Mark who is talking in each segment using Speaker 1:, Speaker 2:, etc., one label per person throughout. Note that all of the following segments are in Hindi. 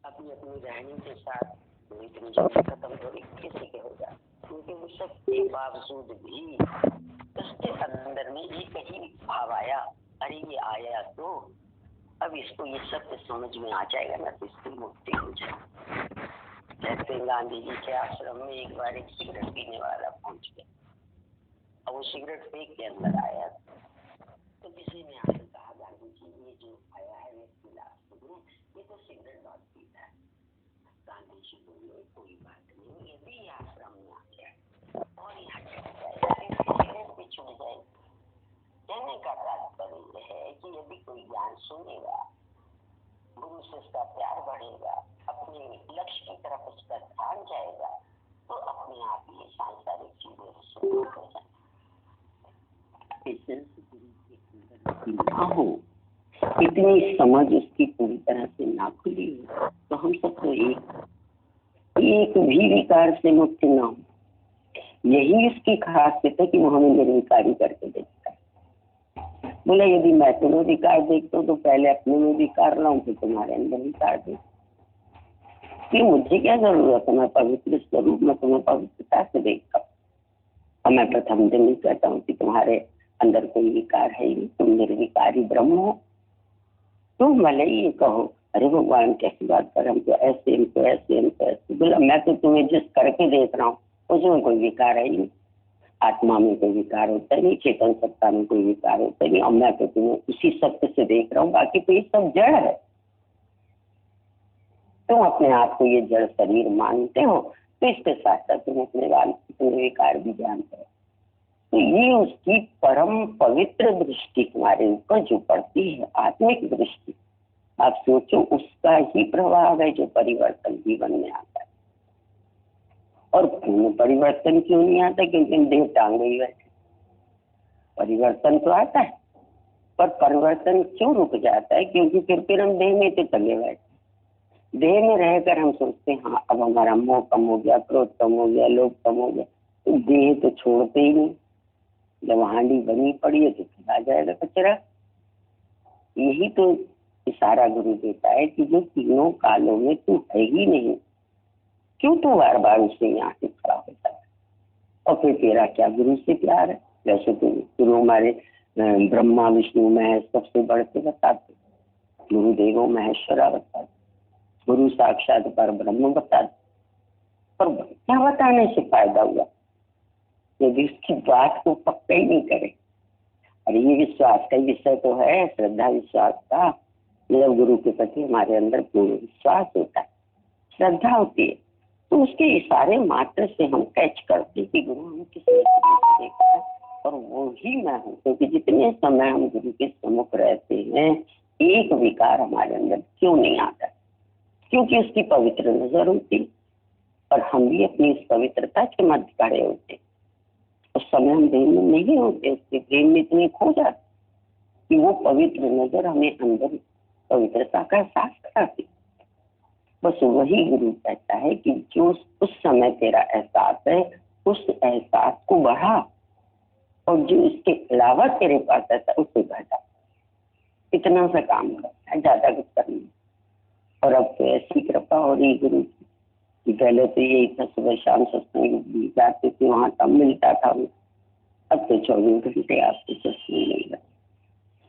Speaker 1: अपनी अपनी रहनी के साथ तो इतनी जल्दी खत्म थोड़ी किसी के होगा, क्योंकि उस सब के बावजूद भी उसके अंदर में ये कहीं भाव आया, अरे ये आया तो अब इसको ये सत्य समझ में आ जाएगा ना, तो इसकी मुक्ति हो जाए। कहते हैं गांधी जी के आश्रम में एक बार एक सिगरेट पीने वाला पहुंच गया, और वो सिगरेट फेंक के अंदर आया, तो किसी ने आकर कहा गांधी जी ये जो आया है ये तो सिगरेट बहुत पीता है। गांधी जी बोले कोई बात नहीं, ये भी आश्रम में आ गया और यहाँ सिगरेट भी छूट जाएगी। कहने का तात्पर्य है कि यदि कोई ज्ञान सुनेगा, गुरु से उसका प्यार बढ़ेगा, अपने लक्ष्य की तरफ उसका ध्यान जाएगा, तो अपने आप ये सांसारिक चीजें शुरू हो जाए। हो इतनी समझ उसकी पूरी तरह से ना खुली हो तो हम सबको एक भी विकार से मुक्त ना हो। यही उसकी खासियत है कि वो हमें निर्विकारी करके देखता है। बोला यदि मैं तुम्हें विकार देखता हूँ तो पहले अपने में विकार लाऊं, फिर तुम्हारे अंदर विकार देख। कि मुझे क्या जरूरत है, मैं पवित्र स्वरूप में तुम्हें पवित्रता से देखता हूँ, और मैं प्रथम दिन ही कहता हूँ कि तुम्हारे अंदर कोई विकार है ही, तुम निर्विकारी ब्रह्म हो। तुम भले ही ये कहो अरे भगवान कैसी बात कर, हम तो ऐसे हम तो ऐसे हम तो ऐसे। बोला मैं तो तुम्हें जिस करके देख रहा हूँ उसमें कोई विकार है ही नहीं, आत्मा में कोई विकार होता नहीं, चेतन सत्ता में कोई विकार होता नहीं, और मैं तो तुम्हें उसी सत्य से देख रहा हूँ, बाकी तो ये सब जड़ है। तुम अपने आप को ये जड़ शरीर मानते हो, तो इसके साथ साथ तुम अपने विकार भी जानते हो। तो ये उसकी परम पवित्र दृष्टि तुम्हारे ऊपर जो पड़ती है, आत्मिक दृष्टि, आप सोचो उसका ही प्रभाव है जो परिवर्तन जीवन में आता है। और पूर्ण परिवर्तन क्यों नहीं आता, क्योंकि हम देह टांगे ही बैठे। परिवर्तन तो आता है, पर परिवर्तन क्यों रुक जाता है, क्योंकि फिर हम देह में तो टंगे बैठे। देह में रहकर हम सोचते हैं हाँ अब हमारा मोह कम हो गया, क्रोध कम हो गया, लोभ कम हो गया, तो देह तो छोड़ते ही नहीं। जब हांडी बनी पड़ी है तो आ जाएगा कचरा। यही तो इशारा गुरु देता है कि जो तीनों कालों में तू है ही नहीं, क्यों तू बार बार उससे यहाँ से खड़ा होता है। और फिर तेरा क्या गुरु से प्यार है। वैसे तो गुरु हमारे ब्रह्मा विष्णु महेश सबसे बढ़ते बताते, गुरुदेवो महेश्वरा बताते, गुरु साक्षात पर ब्रह्म बताते। पर क्या बताने से फायदा हुआ यदि उसकी बात को पक्का ही नहीं करे। अरे ये विश्वास का विषय तो है, श्रद्धा विश्वास का। जब गुरु के प्रति हमारे अंदर पूर्ण विश्वास होता है, श्रद्धा होती है, तो उसके इशारे मात्र से हम कैच करते कि गुरु हमें किस देखता है और वो ही मैं हूँ। क्योंकि जितने समय हम गुरु के सम्मुख रहते हैं एक विकार हमारे अंदर क्यों नहीं आता, क्योंकि उसकी पवित्र नजर होती। और हम भी अपनी इस पवित्रता के मध्य खड़े होते, उस समय हम प्रेम में नहीं होते, उसके प्रेम में इतने खो जाते कि वो पवित्र नजर हमें अंदर पवित्रता का एहसास कराती। बस वही गुरु कहता है कि जो उस समय तेरा एहसास है उस एहसास को बढ़ा, और जो इसके अलावा तेरे पास ऐसा उसे घटा। इतना सा काम करता है, ज्यादा कुछ करना। और अब तो ऐसी कृपा हो रही गुरु की, पहले तो यही था सुबह शाम सत्संग जाते थे, वहां तब मिलता था। अब तो 24 घंटे आपको सत्संग मिल रहा।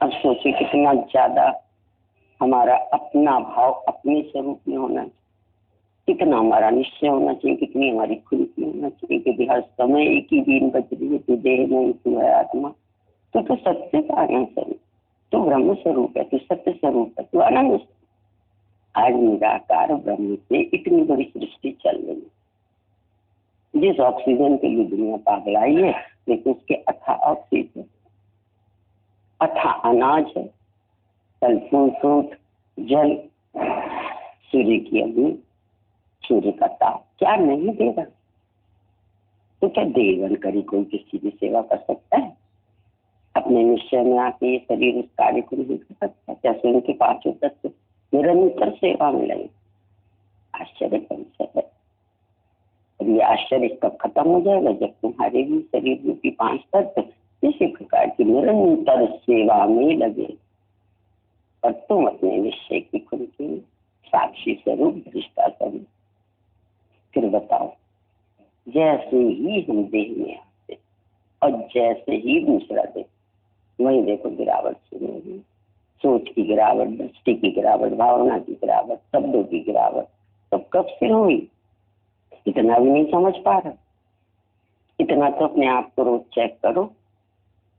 Speaker 1: अब सोचे कितना ज्यादा हमारा अपना भाव अपने स्वरूप में होना चाहिए, कितना हमारा निश्चय होना चाहिए, कितनी हमारी खुशी होना चाहिए कि हर समय एक ही दिन बच रही है, तू देह में तू है आत्मा, तो सत्य का आनंद स्वरूप, तू ब्रह्म स्वरूप है, तू सत्य स्वरूप है, तू आनंद। आज निराकार ब्रह्म से इतनी बड़ी सृष्टि चल रही है। जिस ऑक्सीजन के लिए दुनिया पागलाई है, लेकिन उसके अथा ऑक्सीजन, अथा अनाज है, फल फूल फ्रूट, जल, सूर्य की अग्नि, सूर्य का ताप, क्या नहीं देगा। तो क्या देवन करी कोई किसी की सेवा कर सकता है? अपने निश्चय में आके ये शरीर उस कार्य को नहीं कर सकता। जैसे उनके पांचों तत्व निरंतर सेवा में लगे। आश्चर्य परिचय है। और ये आश्चर्य कब खत्म हो जाएगा? जब तुम्हारे भी शरीर रूपी 5 तत्व इसी प्रकार की निरंतर सेवा में लगे और तुम अपने निश्चय की खुद की साक्षी स्वरूप दृष्टा स्वरूप। फिर बताओ, जैसे ही हम देह में आते और जैसे ही दूसरा देह, वही देखो गिरावट शुरू हो गई। सोच की गिरावट, दृष्टि की गिरावट, भावना की गिरावट, शब्दों की गिरावट, सब कब से हुई? इतना भी नहीं समझ पा रहा। इतना तो अपने आप को रोज चेक करो,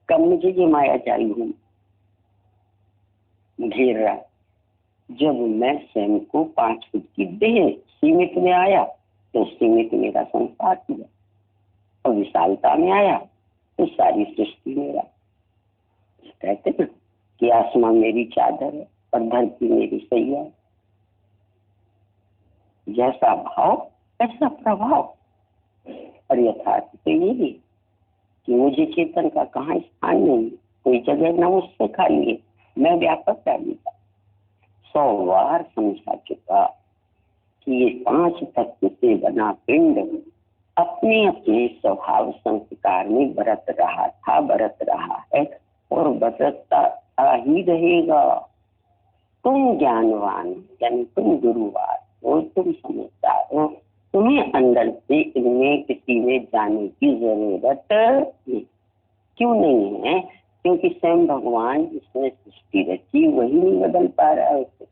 Speaker 1: कब मुझे ये मायाजाल घूम घेर रहा। जब मैं स्वयं को 5 फुट की देह सीमित में आया तो सीमित मेरा संसार किया, और विशालता में आया तो सारी सृष्टि मेरा। कहते ना कि आसमान मेरी चादर है और धरती मेरी सैया है। जैसा भाव ऐसा प्रभाव। और यथार्थ तो ये भी कि मुझे चेतन का कहाँ स्थान नहीं, कोई जगह न मुझसे खाली है, मैं व्यापक प्राणी था। 100 बार समझा चुका कि ये 5 तत्व से बना पिंड अपने अपने स्वभाव संस्कार में बरत रहा था, बरत रहा है और बरतता ही रहेगा। तुम ज्ञानवान यानी तुम गुरुवार हो, तुम समझदार हो, तुम्हें अंदर से इनमें किसी में जाने की जरूरत नहीं। क्यों नहीं है? क्योंकि स्वयं भगवान जिसने सृष्टि रची वही नहीं बदल पा रहा है उसे।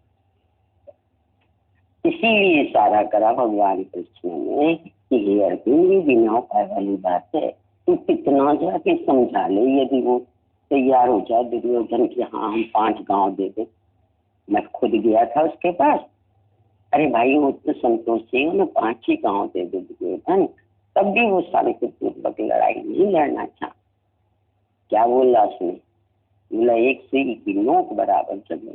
Speaker 1: इसीलिए इशारा करा भगवान कृष्ण ने कि हे अर्जुन, ये बिना उपाय वाली बात है। तू कितना जाके समझा ले, यदि वो तैयार हो जाए दुर्योधन की, हाँ हम 5 गांव दे दे। मैं खुद गया था उसके पास, अरे भाई वो तो संतोष से मैं 5 ही गांव दे दे दुर्योधन, तब भी वो शांतिपूर्वक लड़ाई नहीं लड़ना चाह। क्या बोला उसने? बोला एक सुई की नोक बराबर जगह।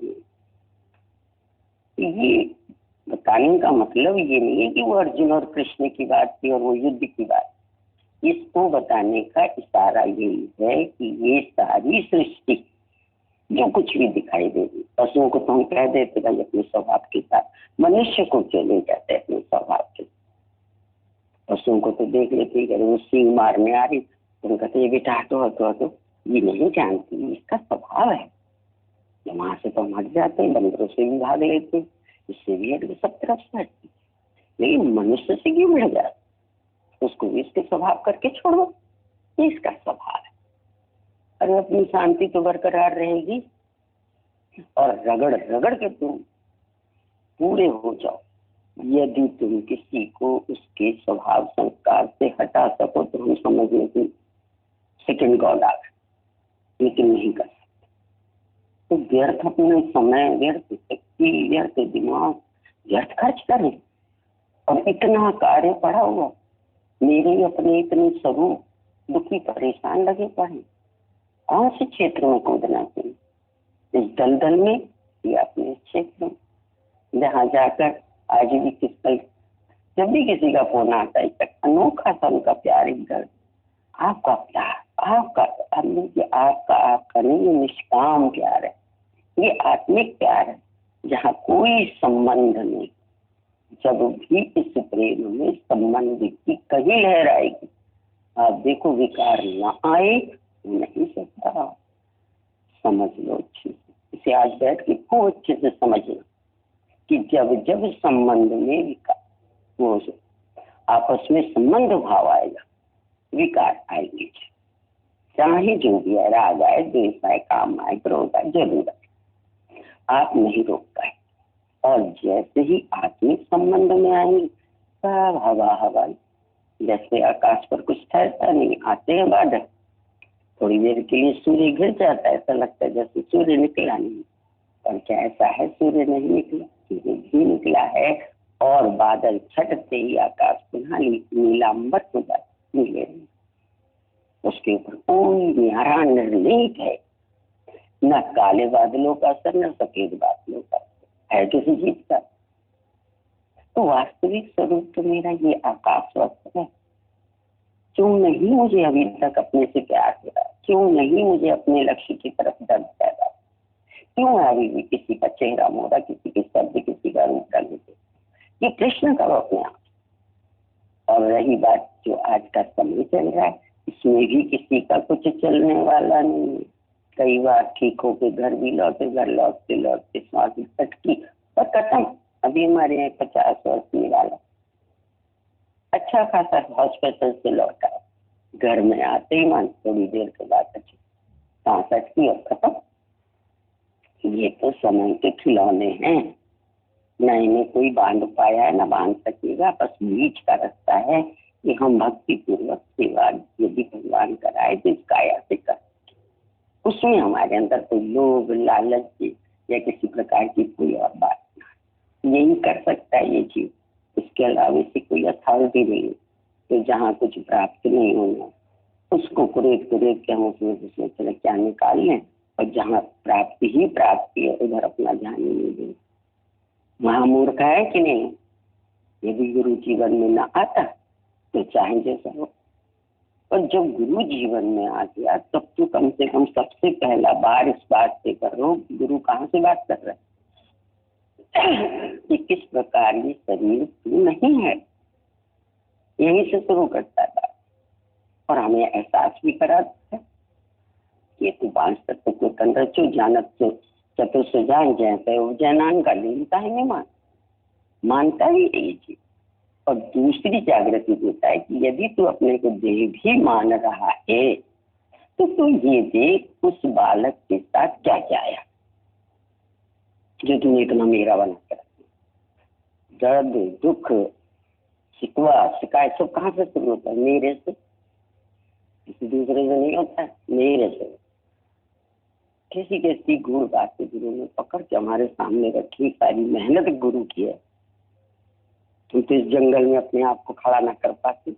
Speaker 1: ये बताने का मतलब ये नहीं है कि वो अर्जुन और कृष्ण की बात थी और वो युद्ध की बात। इसको बताने का इशारा यही है कि ये सारी सृष्टि जो कुछ भी दिखाई देगी, पशुओं को तो हम कह देते भाई अपने स्वभाव के साथ, मनुष्य को क्यों नहीं कहते अपने स्वभाव के? पशुओं को तो देख लेते ही वो सिंह मारने आ रही तो कहते ये बेटा हटो हटो हटो, ये नहीं जानती, इसका स्वभाव है। वहां से तो हम हट जाते हैं, बंदरों से भी भाग लेते, इससे भी हट, सब तरफ से हटती। लेकिन मनुष्य से क्यों मिल जाए? उसको भी इसके स्वभाव करके छोड़ो, ये इसका स्वभाव है। अरे अपनी शांति तो बरकरार रहेगी और रगड़ रगड़ के तुम पूरे हो जाओ। यदि तुम किसी को उसके स्वभाव संस्कार से हटा सको तो हम समझने की सेकंड गॉड आ गए, लेकिन नहीं कर सकते। तो व्यर्थ अपने समय, व्यर्थ शक्ति, व्यर्थ दिमाग, व्यर्थ खर्च करें। और इतना कार्य पड़ा हुआ, मेरे अपने इतने स्वरूप दुखी परेशान लगे पड़े, कौन से क्षेत्र में कूदना चाहिए? इस दलदल में या अपने क्षेत्र में, जहाँ जाकर आज भी किस जब भी किसी का फोन आता है अनोखा सा उनका प्यार, एक दर्द, आपका प्यार, आपका आपका नहीं, ये निष्काम प्यार है, ये आत्मिक प्यार है जहाँ कोई संबंध नहीं। जब भी इस प्रेम में संबंध की कहीं लहर आएगी, आप देखो विकार न आए नहीं सकता। समझ लो अच्छे से, इसे आज बैठ के खूब अच्छे से समझना कि जब जब संबंध में विकार, वो आपस में संबंध भाव आएगा, विकार आएंगे। चाहे जो भी है, राग आए, द्वेष आए, काम आए, क्रोध आए, जरूर आए, आप नहीं रोक पाए। और जैसे ही आत्मिक संबंध में आएंगे सब हवा हवा, जैसे आकाश पर कुछ ठहरता नहीं, आते हैं बादल, थोड़ी देर के लिए सूर्य घिर जाता है, ऐसा लगता है जैसे सूर्य निकला नहीं, पर क्या ऐसा है? सूर्य नहीं निकला, सूर्य भी निकला है। और बादल छटते ही आकाश पुनः नीलांबर हो जाता, नीले, उसके ऊपर कोई न्यारा निर्लेप है, न काले बादलों का असर न सफेद बादलों का है किसी चीज का। तो वास्तविक स्वरूप तो मेरा ये आकाश वस्त्र है। क्यों नहीं मुझे अभी तक अपने से प्यार हो रहा? क्यों नहीं मुझे अपने लक्ष्य की तरफ दर्द पैदा? क्यों अभी भी किसी का चेहरा मोड़ा, किसी के शब्द, किसी का रूप रंग? ये प्रश्न करो अपने आप। और रही बात जो आज का समय चल रहा है, इसमें भी किसी का कुछ चलने वाला नहीं है। कई बार ठीक होके घर भी लौटे, घर लौटते लौटते श्वास अटकी और खत्म, अभी हमारे यहाँ 50 वर्ष निकाला, अच्छा खासा हॉस्पिटल से लौटा, घर में आते ही मान थोड़ी देर के बाद 65 की और खत्म। ये तो समय के खिलौने हैं, न इन्हें कोई बांध पाया है न बांध सकेगा। बस बीच का रास्ता है कि हम भक्ति पूर्वक सेवा यदि भगवान कराए तो इस काया से कर, उसमें हमारे अंदर कोई लोभ लालच या किसी प्रकार की कोई और बात नहीं। यही कर सकता है ये जीव, इसके अलावा से कोई अथॉरिटी नहीं। तो जहाँ कुछ प्राप्त नहीं होना उसको कुरेद के हम उसमें चले क्या निकाल लें, और जहाँ प्राप्ति ही प्राप्ति है उधर अपना ध्यान ही नहीं दें। वहां मूर्ख है कि नहीं? यदि गुरु जीवन में न आता तो चाहे जैसा हो, और जब गुरु जीवन में आ गया तब तो कम से कम सबसे पहला बार इस बात से करो, गुरु कहाँ से बात कर रहा है कि किस प्रकार ये शरीर तू नहीं है, यहीं से शुरू करता था। और हमें एहसास भी कराता है कि तू 5 तत्व को तन रचो जानत तो चतुर्थ जान जैसे जैनान का लीनता है नहीं मानता ही नहीं जी। और दूसरी जागृति देता है कि यदि तू अपने को देह भी मान रहा है तो तू ये देख उस बालक के साथ क्या आया जो तूने इतना मेरा बना कर। दर्द दुख शिकवा शिकायत सब कहाँ से शुरू होता है? मेरे से, किसी दूसरे से नहीं होता है, मेरे से। किसी कैसी गुड़ बात से गुरु ने पकड़ के हमारे सामने रखी, सारी मेहनत गुरु की है। तुम तो इस जंगल में अपने आप को खड़ा ना कर पाते,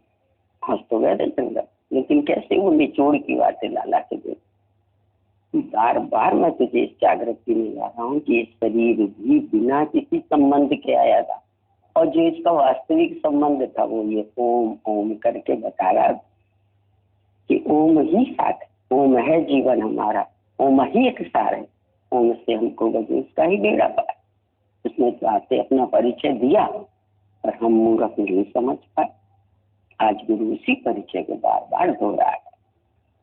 Speaker 1: हंस तो गए थे जंगल, लेकिन कैसे वो निचोड़ की बातें लाला के दे। बार बार मैं तुझे इस जागृति में ला रहा हूँ कि ये शरीर भी बिना किसी संबंध के आया था, और जो इसका वास्तविक संबंध था वो ये ओम ओम करके बता रहा कि ओम ही साथ, ओम है जीवन हमारा, ओम ही एक सार है। ओम से हमको बजे उसका ही बेड़ा पाया। उसने तो आते अपना परिचय दिया और हम मूर्ख नहीं समझ पाए। आज गुरु उसी परिचय के बार बार दोहरा है।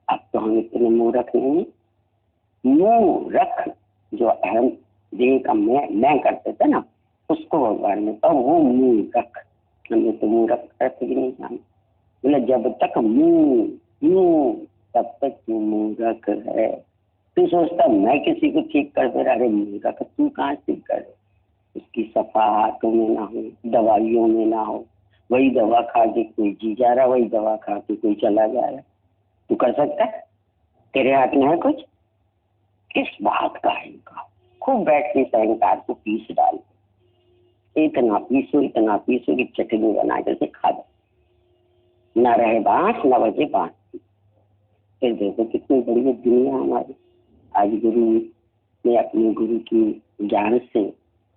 Speaker 1: अब तो हम इतने मूर्ख नहीं, मूर्ख जो अहम देह का मैं करते थे ना, उसको भगवान ने कहा वो मूर्ख। हमने तो मूर्ख अर्थ भी नहीं जाना। बोले जब तक मुंह तब तक तू मूर्ख है। तू सोचता मैं किसी को ठीक कर दे रहा, अरे मूर्ख तू कहाँ ठीक कर दे? उसकी सफा हाथों में ना हो, दवाइयों में ना हो। वही दवा खा के कोई जी जा रहा, वही दवा खा के कोई चला जा रहा। तू कर सकता है? तेरे हाथ में है कुछ? किस बात का है इनका? खूब बैठ के अहंकार को पीस डाल, इतना पीसो कि चटनी बना के खा दो। न रहे बांस न बजे बांस। फिर देखो कितनी बड़ी दुनिया हमारी। आज गुरु ने अपने गुरु की ज्ञान से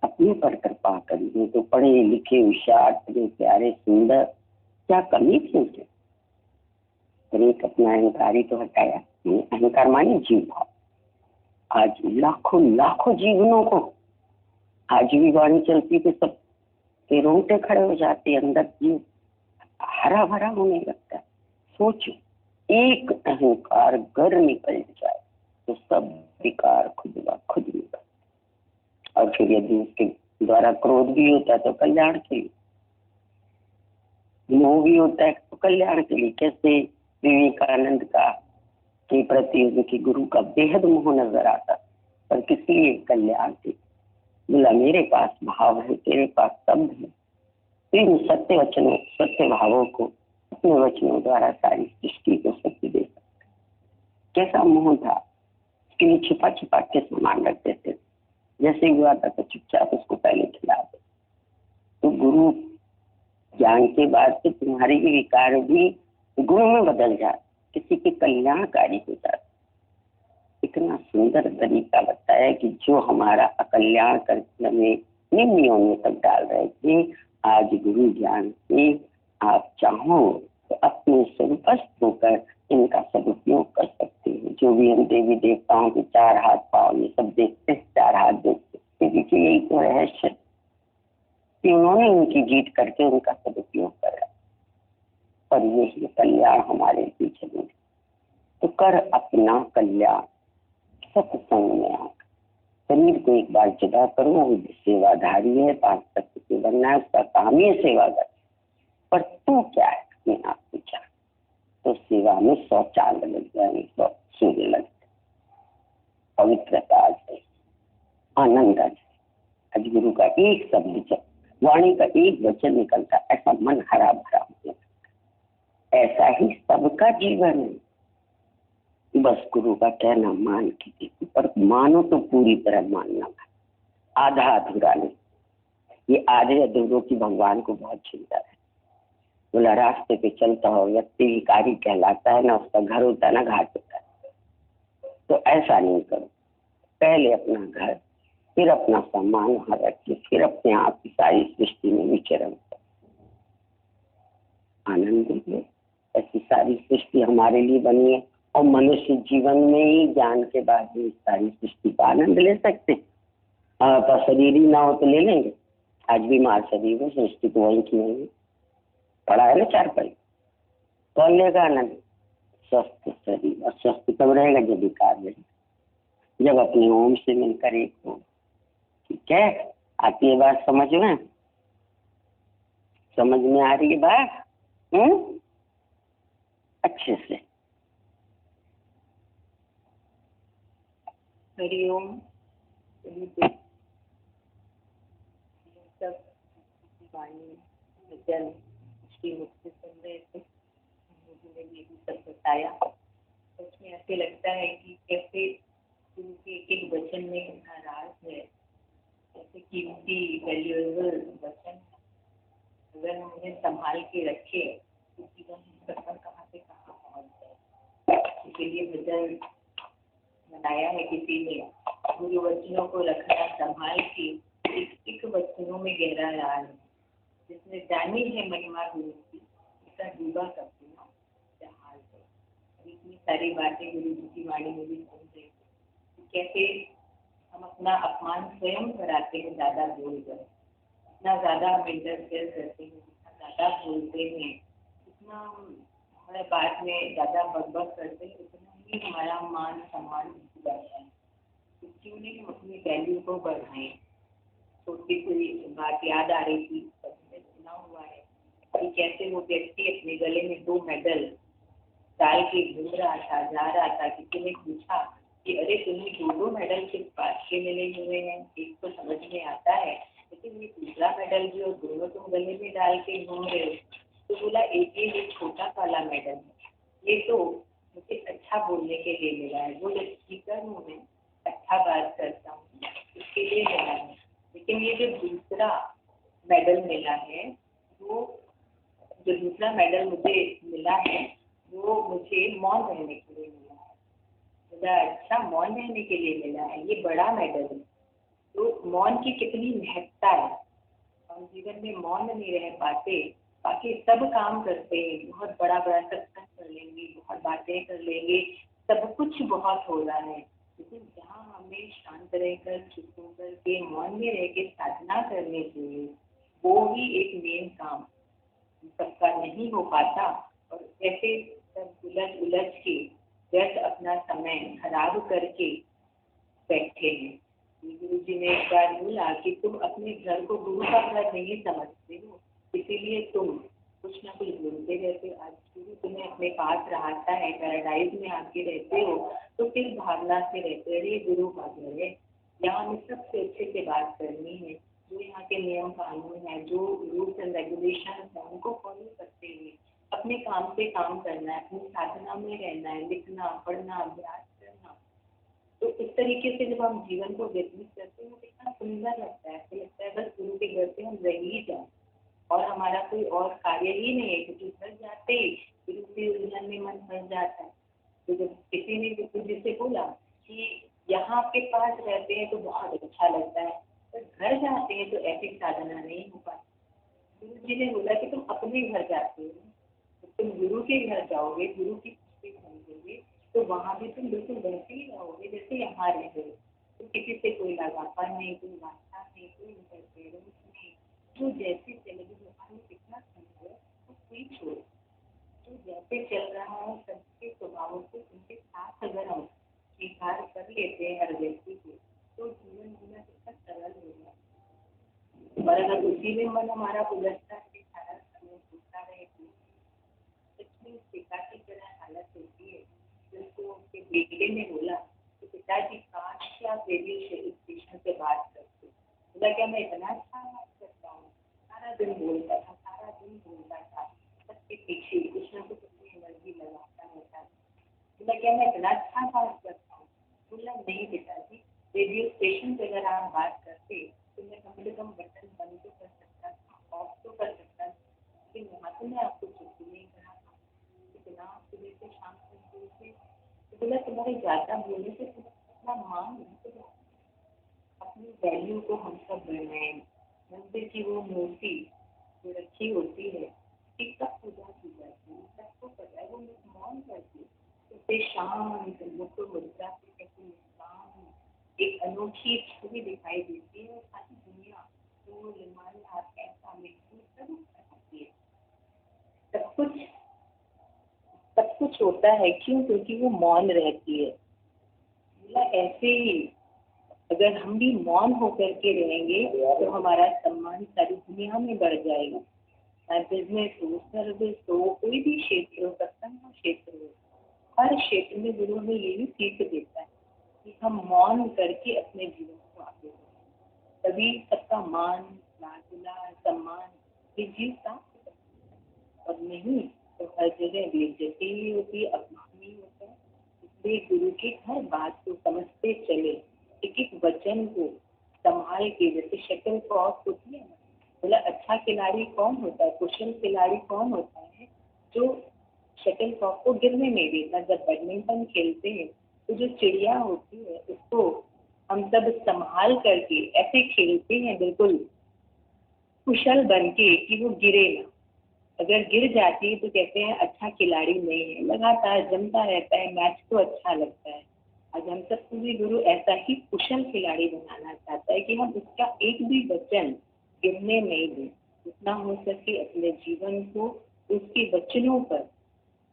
Speaker 1: अपने पर कृपा करी। तो पढ़े लिखे होशियार प्यारे सुंदर, क्या कमी थी उनसे? एक अपना अहंकार ही तो हटाया। अहंकार माने जीव भाव। आज लाखों लाखों जीवनों को आज भी वाणी चलती तो सब के रोंगटे खड़े हो जाते, अंदर जीव हरा भरा होने लगता है। सोचो एक अहंकार घर निकल जाए तो सब विकार खुद ब खुद निकल। और फिर यदि उसके द्वारा क्रोध भी होता है तो कल्याण के लिए, मोह भी होता है तो कल्याण के लिए। कैसे विवेकानंद का के प्रति उनके गुरु का बेहद मोह नजर आता, पर किस लिए? कल्याण के। बोला मेरे पास भाव है, तेरे पास शब्द है, इन सत्य वचनों सत्य भावों को अपने वचनों द्वारा सारी सृष्टि को शक्ति दे सकते। कैसा मोह था, उसके लिए छिपा छिपा के सामान रख देते। जैसे ही हुआ था तो चुपचाप उसको पहले खिला दे। तो गुरु ज्ञान के बाद से तुम्हारी विकार भी गुण में बदल जाए, किसी के कल्याणकारी हो जाए। इतना सुंदर तरीका बताया कि जो हमारा अकल्याण करके हमें निम्न योनि तक डाल रहे थे, आज गुरु ज्ञान से आप चाहो तो अपने स्वरूपस्थ होकर इनका सदुपयोग कर सकते हैं। जो भी हम देवी देवताओं के 4 हाथ पाँव ये सब देखते हैं, 4 हाथ देखते हैं, देखिए यही तो रहस्य कि उन्होंने उनकी जीत करके उनका सदुपयोग करा। और यही कल्याण हमारे पीछे में। तो कर अपना कल्याण सत्संग में आकर, शरीर को एक बार जुदा करो, वो सेवाधारी है, 5 तत्व से बनना है, उसका काम ही है सेवा कर। पर तू क्या है अपने आप को क्या? तो सेवा में 100 चांद लग जाएंगे, 100 सूर्य लग जाए, पवित्रता आ जाए, आनंद आ जाए। आज गुरु का एक शब्द, वाणी का एक वचन निकलता, ऐसा मन हरा भरा हो जाता। ऐसा ही सबका जीवन है। बस गुरु का कहना मान के देखो, पर मानो तो पूरी तरह मानना, आधा अधूरा नहीं। ये आधे अधूरों की भगवान को बहुत चिंता है। बोला रास्ते पे चलता हो व्यक्ति भिखारी कहलाता है ना, उसका घर होता है ना घाट होता है। तो ऐसा नहीं करो, पहले अपना घर, फिर अपना सम्मान वहां रखिए, फिर अपने आप की सारी सृष्टि में विचरण करो, आनंद लीजिए। ऐसी सारी सृष्टि हमारे लिए बनी है, और मनुष्य जीवन में ही ज्ञान के बाद भी सारी सृष्टि का आनंद ले सकते हैं। तो शरीर ही ना हो तो ले लेंगे। आज भी मार शरीर है, सृष्टि तो वही की नहीं पड़ा है ना 4 पाई, कौन लेगा आनंद? स्वस्थ शरीर। और स्वस्थ तब रहेगा जब विकार रहेगा, जब अपने ओम से मिलकर एक हो। ठीक है, आती है बात समझ में? समझ में आ रही है बात? अच्छे से।
Speaker 2: हरिओम। सब वाणी वचन श्री मुख से सुन रहे थे, मुझे ये भी सब बताया। सच में ऐसे लगता है कि कैसे गुरु के एक वचन में कितना राज है, ऐसे कीमती वैल्यूएबल वचन है। अगर हम उन्हें संभाल के रखे तो जीवन सफर कहाँ से कहाँ पहुँच जाए। इसीलिए भजन बनाया है किसी ने, गुरु वचनों को रखना संभाल के, एक वचनों में गहरा राज है। जिसने जानी है महिमा गुरु की, इसका डूबा करते ना जहाज है। इतनी सारी बातें गुरु जी की वाणी में भी सुन रही थी, कैसे हम अपना अपमान स्वयं कराते हैं ज्यादा बोलकर। इतना ज्यादा हम इंटरफेयर करते हैं, जितना ज्यादा बोलते हैं, जितना हमारे बात में ज्यादा बकबक करते हैं, उतना ही हमारा मान सम्मान जाता है। तो क्यों नहीं हम अपनी वैल्यू को बढ़ाएं। छोटी सी बात याद आ रही थी, सबने सुना हुआ है कि कैसे वो व्यक्ति अपने गले में 2 मेडल डाल के घूम रहा था, जा रहा था। किसी ने पूछा कि अरे तुम्हें 2 मेडल किस बात के मिले हुए हैं? एक तो समझ में आता है, लेकिन ये दूसरा मेडल भी और दोनों तुम गले में डाल के घूम रहे हो। तो बोला एक छोटा काला मेडल है, ये तो मुझे अच्छा बोलने के लिए मिला है, वो स्पीकर हूँ मैं, अच्छा बात करता हूँ, इसके लिए मिला है। लेकिन ये जो दूसरा मेडल मिला है, वो जो दूसरा मेडल मुझे मिला है, वो मुझे मौन रहने के लिए मिला है। मुझे अच्छा मौन रहने के लिए मिला है, ये बड़ा मेडल है। तो मौन की कितनी महत्ता है। हम जीवन में मौन नहीं रह पाते, बाकी सब काम करते हैं, बहुत बड़ा बड़ा सत्संग कर लेंगे, बहुत बातें कर लेंगे, सब कुछ बहुत हो रहा है। लेकिन जहाँ हमें शांत रहकर, चुप होकर के, मौन में रह के साधना करने चाहिए, वो ही एक मेन काम सबका नहीं हो पाता। और ऐसे सब उलझ उलझ के व्यर्थ अपना समय खराब करके बैठे हैं। गुरु जी ने एक बार बोला कि तुम अपने घर को गुरु का घर नहीं समझते हो, इसीलिए तुम कुछ ना कुछ बोलते रहते हो। आज गुरु तुम्हें अपने पास रहाता है, पैराडाइज में आके रहते हो, तो किस भावना से रहते हो? ये गुरु का घर है, यहाँ हमें सबसे अच्छे से बात करनी है। जो यहाँ के नियम कानून है, जो रूल्स एंड रेगुलेशन है, उनको फॉलो करते हुए अपने काम से काम करना है, अपनी साधना में रहना है, लिखना पढ़ना अभ्यास करना। तो इस तरीके से जब हम जीवन को व्यतीत करते हैं, कितना सुंदर लगता है। ऐसा लगता है बस गुरु के घर पे हम रह ही जाए और हमारा कोई और कार्य ही नहीं है, क्योंकि घर जाते ही गुरु के उलझन में मन फंस जाता है। तो जब किसी ने गुरु जी से बोला कि यहाँ आपके पास रहते हैं तो बहुत अच्छा लगता है, पर घर जाते हैं तो ऐसी साधना नहीं हो पाती। गुरु जी ने बोला कि तुम अपने घर जाते हो, तो तुम गुरु के घर जाओगे, गुरु की पुष्टि समझोगे, तो वहां भी तुम बिल्कुल वैसे ही रहोगे जैसे यहाँ रह रहे हो। तो किसी से कोई लगापन नहीं, कोई वास्ता नहीं, कोई इंटरफेरेंस नहीं। जो जैसे चलेगी, भगवान ने कितना सुंदर तो कोई छोड़, जो जैसे चल रहा है सबके स्वभावों को उनके साथ अगर हम स्वीकार कर लेते हैं हर व्यक्ति को, तो जीवन जीना कितना सरल होगा। और अगर उसी में मन हमारा उलझता है, सारा समय सोचता रहे तो सच में पिता की तरह हालत होती है। जिसको उसके बेटे ने बोला तो पिताजी काश क्या रेडियो स्टेशन से बात करते, बोला क्या मैं इतना अच्छा बात करता हूँ, सारा दिन बोलता था, सबके पीछे कुछ ना कुछ अपनी एनर्जी लगाता रहता। बोला क्या मैं इतना अच्छा बात करता हूँ, बोला नहीं पिताजी, रेडियो स्टेशन पे अगर आप बात करते तो मैं कम से कम बटन बंद तो कर सकता था, ऑफ तो कर सकता था, लेकिन वहाँ तो मैं आपको कुछ नहीं करा था, इतना सुबह से शाम तक बोलते। तो बोला तुम्हारे ज़्यादा बोलने से अपना मान नहीं, अपनी वैल्यू को हम सब बनाए। मंदिर की वो मूर्ति जो रखी होती है कि कब पूजा की जाती है, सबको पता है, वो मौन करती है, उसे शांत मुक्त मुद्रा से कैसे मुस्कान एक अनोखी छवि दिखाई देती है। सारी दुनिया तो मन आप ऐसा महसूस कर सकती है। सब कुछ होता है क्यों? क्योंकि वो मौन रहती है। बोला ऐसे ही अगर हम भी मौन होकर के रहेंगे तो हमारा सम्मान सारी दुनिया में बढ़ जाएगा। बिजनेस हो, सर्विस हो, कोई भी क्षेत्र हो, सत्संग का क्षेत्र हो, हर क्षेत्र में गुरु हमें यही सीख देता है कि हम मौन करके अपने जीवन को आगे बढ़ाएं, तभी सबका मान, लाड, सम्मान ये जीव प्राप्त करता है। और नहीं तो हर जगह बेइज्जती ही होती है, अपमान ही होता है। इसलिए गुरु की हर बात को समझते चले, एक एक वचन को संभाल के, जैसे शटल कॉक होती है ना, बोला अच्छा खिलाड़ी कौन होता है, कुशल खिलाड़ी कौन होता है, जो शटल कॉक को गिरने नहीं देता। जब बैडमिंटन खेलते हैं तो जो चिड़िया होती है उसको हम सब संभाल करके ऐसे खेलते हैं, बिल्कुल कुशल बन के कि वो गिरे ना। अगर गिर जाती है तो कहते हैं अच्छा खिलाड़ी नहीं है, लगातार जमता रहता है, मैच को अच्छा लगता है। आज हम सबको भी गुरु ऐसा ही कुशल खिलाड़ी बनाना चाहता है कि हम उसका एक भी वचन गिरने नहीं दें, जितना हो सके अपने जीवन को उसके वचनों पर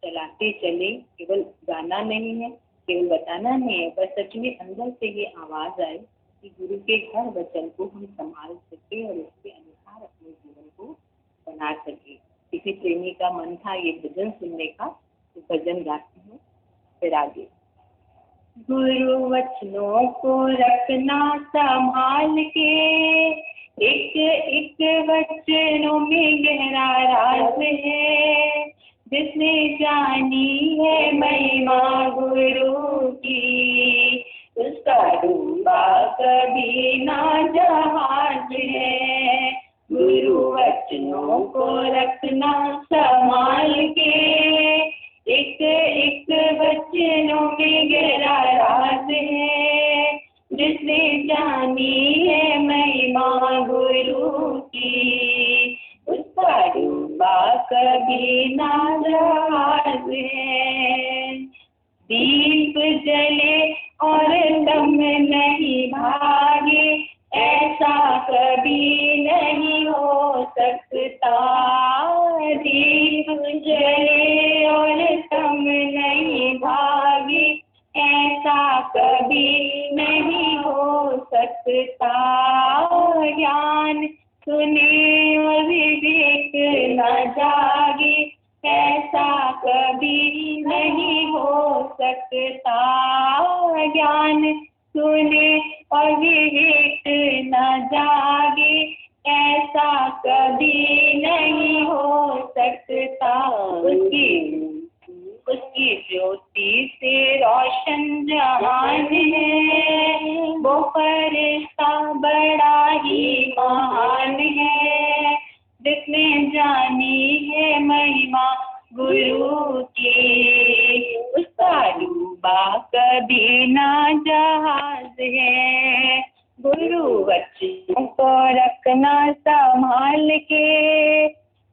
Speaker 2: चलाते चले। केवल गाना नहीं है, केवल बताना नहीं है, पर सच में अंदर से ये आवाज आए कि गुरु के हर वचन को हम संभाल सके और उसके अनुसार अपने जीवन को बना सके। किसी प्रेमी का मन था ये भजन सुनने का, तो भजन गाती हूँ, फिर आगे। गुरु वचनों को रखना संभाल के, एक एक वचनों में गहरा राज है, जिसने जानी है महिमा गुरु की, उसका डूबा कभी ना जहाज है। गुरु वचनों को रखना संभाल के, एक एक वचनों में गहरा राज है, जिसने जानी है महिमा गुरु की, उसका डूबा कभी ना जहाज है। दीप जले और दम नहीं भागे, ऐसा कभी नहीं हो सकता। दीप जले और दम नहीं भागे, ऐसा कभी नहीं हो सकता। ज्ञान सुने और विवेक न जागे, ऐसा कभी नहीं हो सकता। ज्ञान सुने और विवेक न जागे, ऐसा कभी नहीं हो सकता। उसकी ज्योति से रोशन जहान है, वो फरिश्ता बड़ा ही महान है, जिसने जानी है महिमा गुरु की, उसका डूबा कभी ना जहाज है। गुरु वचनों को रखना संभाल के,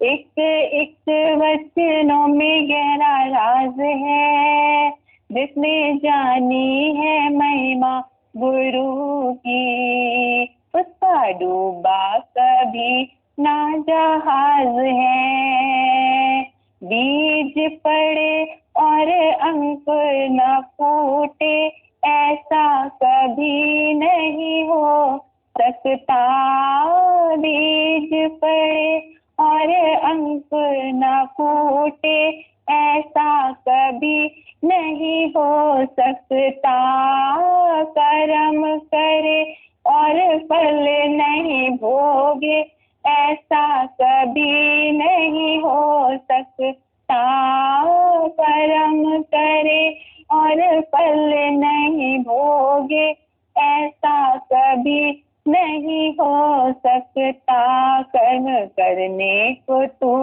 Speaker 2: एक एक वचनों में गहरा राज है, जिसने जानी है महिमा गुरु की, उसका डूबा कभी ना जहाज है। बीज पड़े और अंकुर न फूटे, ऐसा
Speaker 3: कभी नहीं हो सकता, बीज पड़े और अंक न फूटे ऐसा कभी नहीं हो सकता, कर्म करे और फल नहीं भोगे ऐसा कभी नहीं हो सकता, कर्म करे और फल नहीं भोगे ऐसा कभी नहीं हो सकता, कर्म करने को तू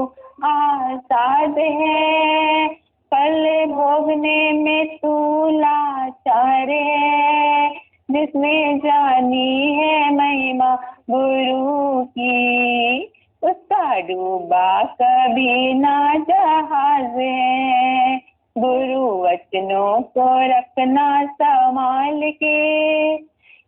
Speaker 3: आसाद है, फल भोगने में तू लाचार है, जिसने जानी है महिमा गुरु की उसका डूबा कभी ना जहाज है, गुरु वचनों को रखना संभाल के,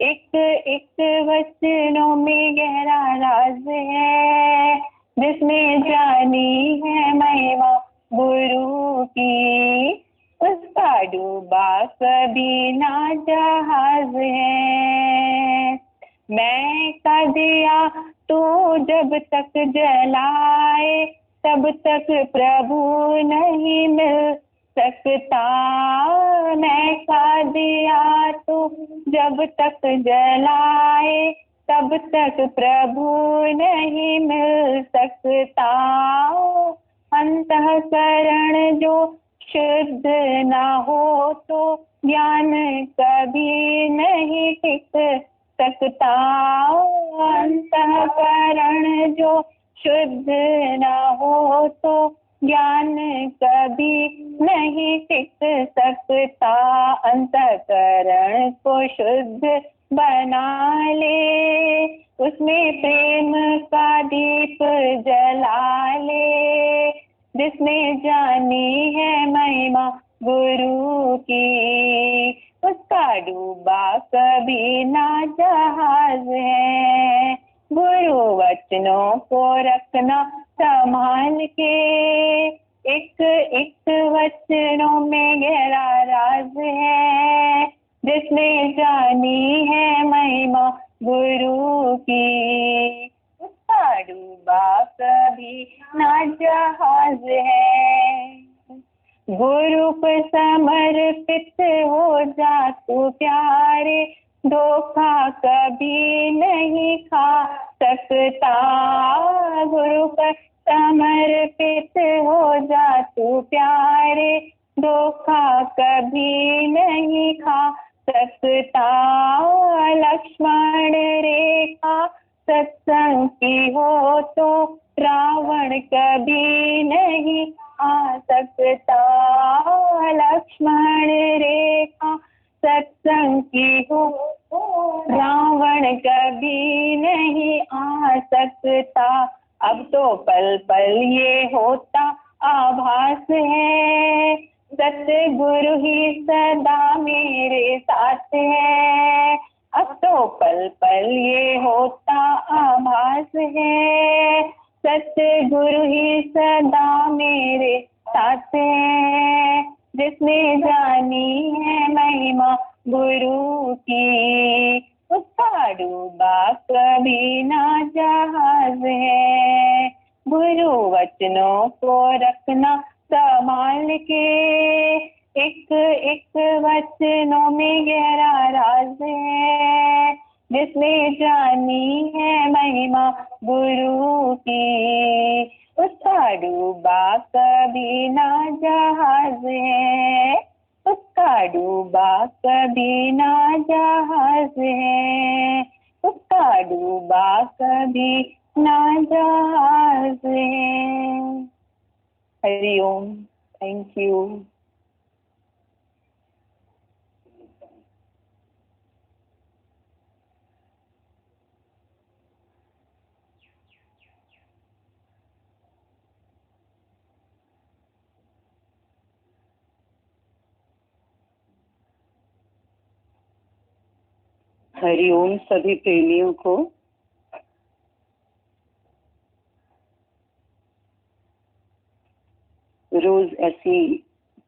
Speaker 3: एक एक वचनों में गहरा राज है, जिसने जानी है महिमा गुरु की उसका डूबा कभी ना जहाज है। मैं का दिया तू जब तक जलाए तब तक प्रभु नहीं मिल सकता, मैं का दिया तू जब तक जलाए तब तक प्रभु नहीं मिल सकता, अंतःकरण जो शुद्ध ना हो तो ज्ञान कभी नहीं टिक सकता, अंतःकरण जो शुद्ध ना हो तो ज्ञान कभी नहीं टिक सकता, अंतःकरण को शुद्ध बना ले, उसमें प्रेम का दीप जला ले, जिसने जानी है महिमा गुरु की उसका डूबा कभी ना जहाज है, गुरु वचनों को रखना संभाल के, एक एक वचनों में गहरा राज है, जिसने जानी है महिमा गुरु की उसका डूबा कभी ना जहाज है, गुरु पर समर्पित हो जा तू प्यारे, धोखा कभी नहीं खा सकता, गुरु पर समर्पित हो जा तू प्यारे, धोखा कभी नहीं खा सकता, लक्ष्मण रेखा सत्संग की हो तो रावण कभी नहीं आ सकता, लक्ष्मण रेखा सत्संग की हो रावण कभी नहीं आ सकता, अब तो पल पल ये होता आभास है, सतगुरु ही सदा मेरे साथ है, अब तो पल पल ये होता आभास है, सतगुरु ही सदा मेरे साथ है, जिसने जानी है महिमा गुरु की उसका डूबा कभी ना जहाज है, गुरु वचनों को रखना संभाल के, एक एक वचनों में गहरा राज है, जिसने जानी है महिमा गुरु की उसका डूबा कभी ना जहाज है, उसका डूबा कभी ना जहाज है, उसका डूबा कभी ना जहाज है। हरि ओम। Thank you.
Speaker 4: हरि ओम सभी प्रेमियों को। रोज ऐसी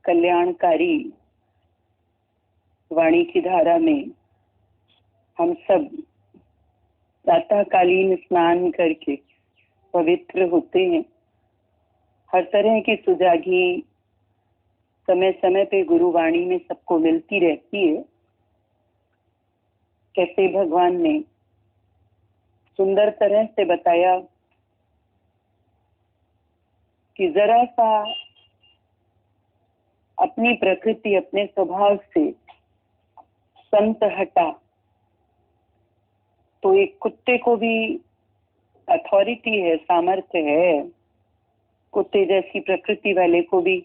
Speaker 4: कल्याणकारी वाणी की धारा में हम सब प्रातःकालीन स्नान करके पवित्र होते हैं। हर तरह की सुजागी समय समय पे गुरुवाणी में सबको मिलती रहती है। कैसे भगवान ने सुंदर तरह से बताया कि जरा सा अपनी प्रकृति, अपने स्वभाव से संत हटा तो एक कुत्ते को भी अथॉरिटी है, सामर्थ्य है, कुत्ते जैसी प्रकृति वाले को भी,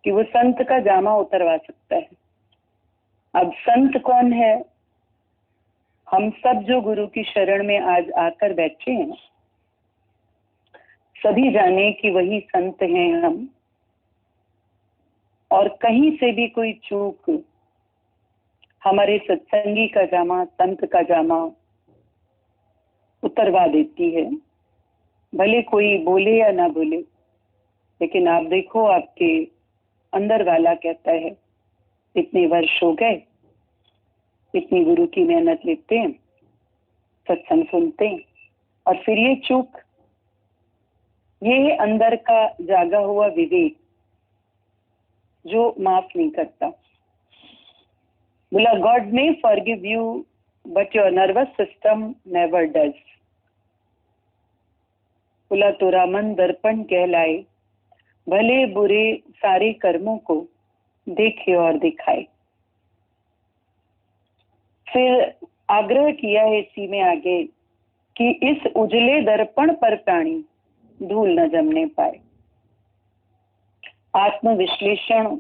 Speaker 4: कि वो संत का जामा उतरवा सकता है। अब संत कौन है? हम सब जो गुरु की शरण में आज आकर बैठे हैं, सभी जाने कि वही संत हैं हम। और कहीं से भी कोई चूक हमारे सत्संगी का जामा, संत का जामा उतरवा देती है। भले कोई बोले या ना बोले, लेकिन आप देखो आपके अंदर वाला कहता है इतने वर्ष हो गए, इतनी गुरु की मेहनत लेते हैं, सत्संग सुनते हैं, और फिर ये चूक, ये अंदर का जागा हुआ विवेक जो माफ नहीं करता। बोला God may forgive you but your nervous system never does. बोला तोरा मन दर्पण कहलाए, भले बुरे सारे कर्मों को देखे और दिखाए। फिर आग्रह किया है इसी में आगे कि इस उजले दर्पण पर प्राणी धूल न जमने पाए। आत्मविश्लेषण,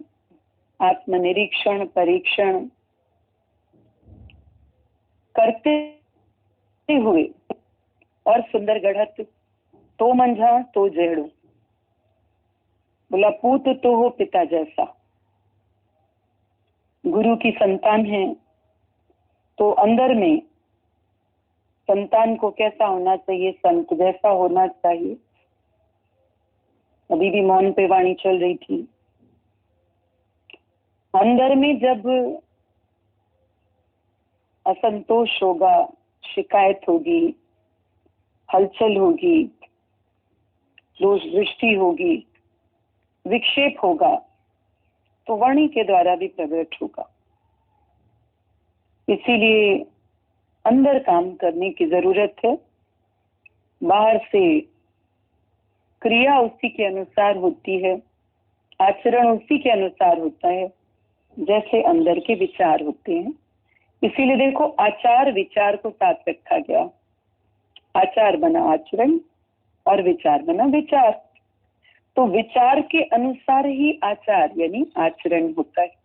Speaker 4: आत्मनिरीक्षण, परीक्षण करते हुए और सुंदर गढ़त तो मंझा तो जेड़ो। बोला पूत तो हो पिता जैसा। गुरु की संतान है तो अंदर में संतान को कैसा होना चाहिए? संत जैसा होना चाहिए। अभी भी मौन पे वाणी चल रही थी। अंदर में जब असंतोष होगा, शिकायत होगी, हलचल होगी, दोष दृष्टि होगी, विक्षेप होगा, तो वाणी के द्वारा भी प्रकट होगा। इसीलिए अंदर काम करने की जरूरत है। बाहर से क्रिया उसी के अनुसार होती है, आचरण उसी के अनुसार होता है जैसे अंदर के विचार होते हैं। इसीलिए देखो आचार विचार को साथ रखा गया। आचार बना आचरण और विचार बना विचार। तो विचार के अनुसार ही आचार यानी आचरण होता है।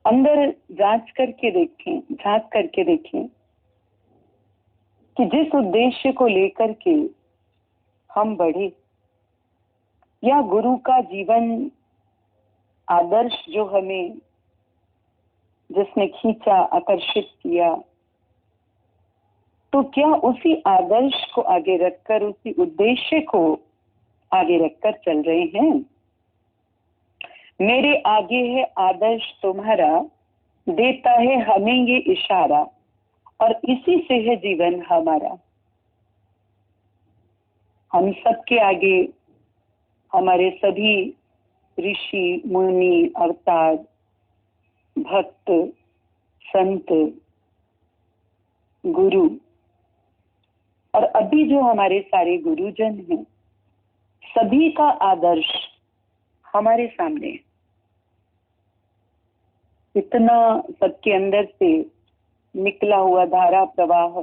Speaker 4: अंदर जांच करके देखें, झांक करके देखें कि जिस उद्देश्य को लेकर के हम बढ़े, या गुरु का जीवन आदर्श जो हमें जिसने खींचा, आकर्षित किया, तो क्या उसी आदर्श को आगे रखकर, उसी उद्देश्य को आगे रखकर चल रहे हैं? मेरे आगे है आदर्श तुम्हारा, देता है हमें ये इशारा, और इसी से है जीवन हमारा। हम सबके आगे हमारे सभी ऋषि, मुनि, अवतार, भक्त, संत, गुरु, और अभी जो हमारे सारे गुरुजन हैं, सभी का आदर्श हमारे सामने है। इतना सबके अंदर से निकला हुआ धारा प्रवाह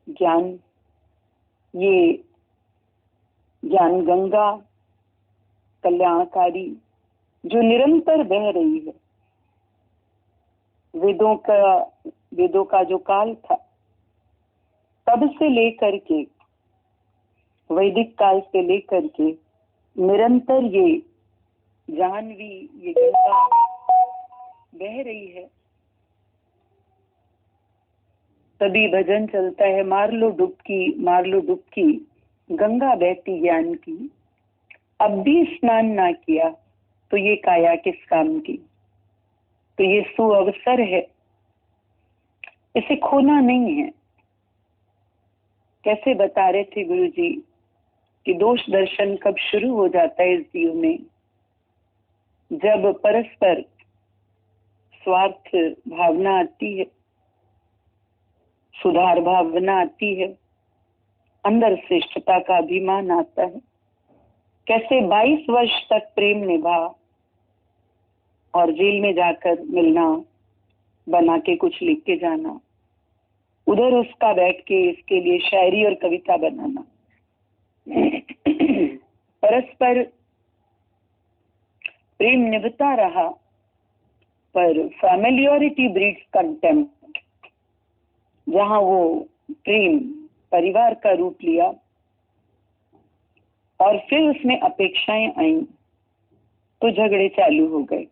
Speaker 4: ज्ञान, ये ज्ञान गंगा कल्याणकारी जो निरंतर बह रही है। वेदों का जो काल था, तब से लेकर के वैदिक काल से लेकर के निरंतर ये जाह्नवी, ये गंगा बह रही है। तभी भजन चलता है, मार लो डुबकी, मार लो डुबकी, गंगा बहती ज्ञान की। अब भी स्नान ना किया तो ये काया किस काम की। तो ये सुअवसर है इसे खोना नहीं है। कैसे बता रहे थे गुरु जी कि दोष दर्शन कब शुरू हो जाता है इस जीव में, जब परस्पर स्वार्थ भावना आती है, सुधार भावना आती है, अंदर श्रेष्ठता का अभिमान आता है। कैसे 22 वर्ष तक प्रेम निभा और जेल में जाकर मिलना, बना के कुछ लिख के जाना, उधर उसका बैठ के इसके लिए शायरी और कविता बनाना, परस्पर प्रेम निभता रहा, पर फैमिलियरिटी ब्रीड्स कंटेम्प्ट। जहां वो प्रेम परिवार का रूप लिया और फिर उसमें अपेक्षाएं आई तो झगड़े चालू हो गए।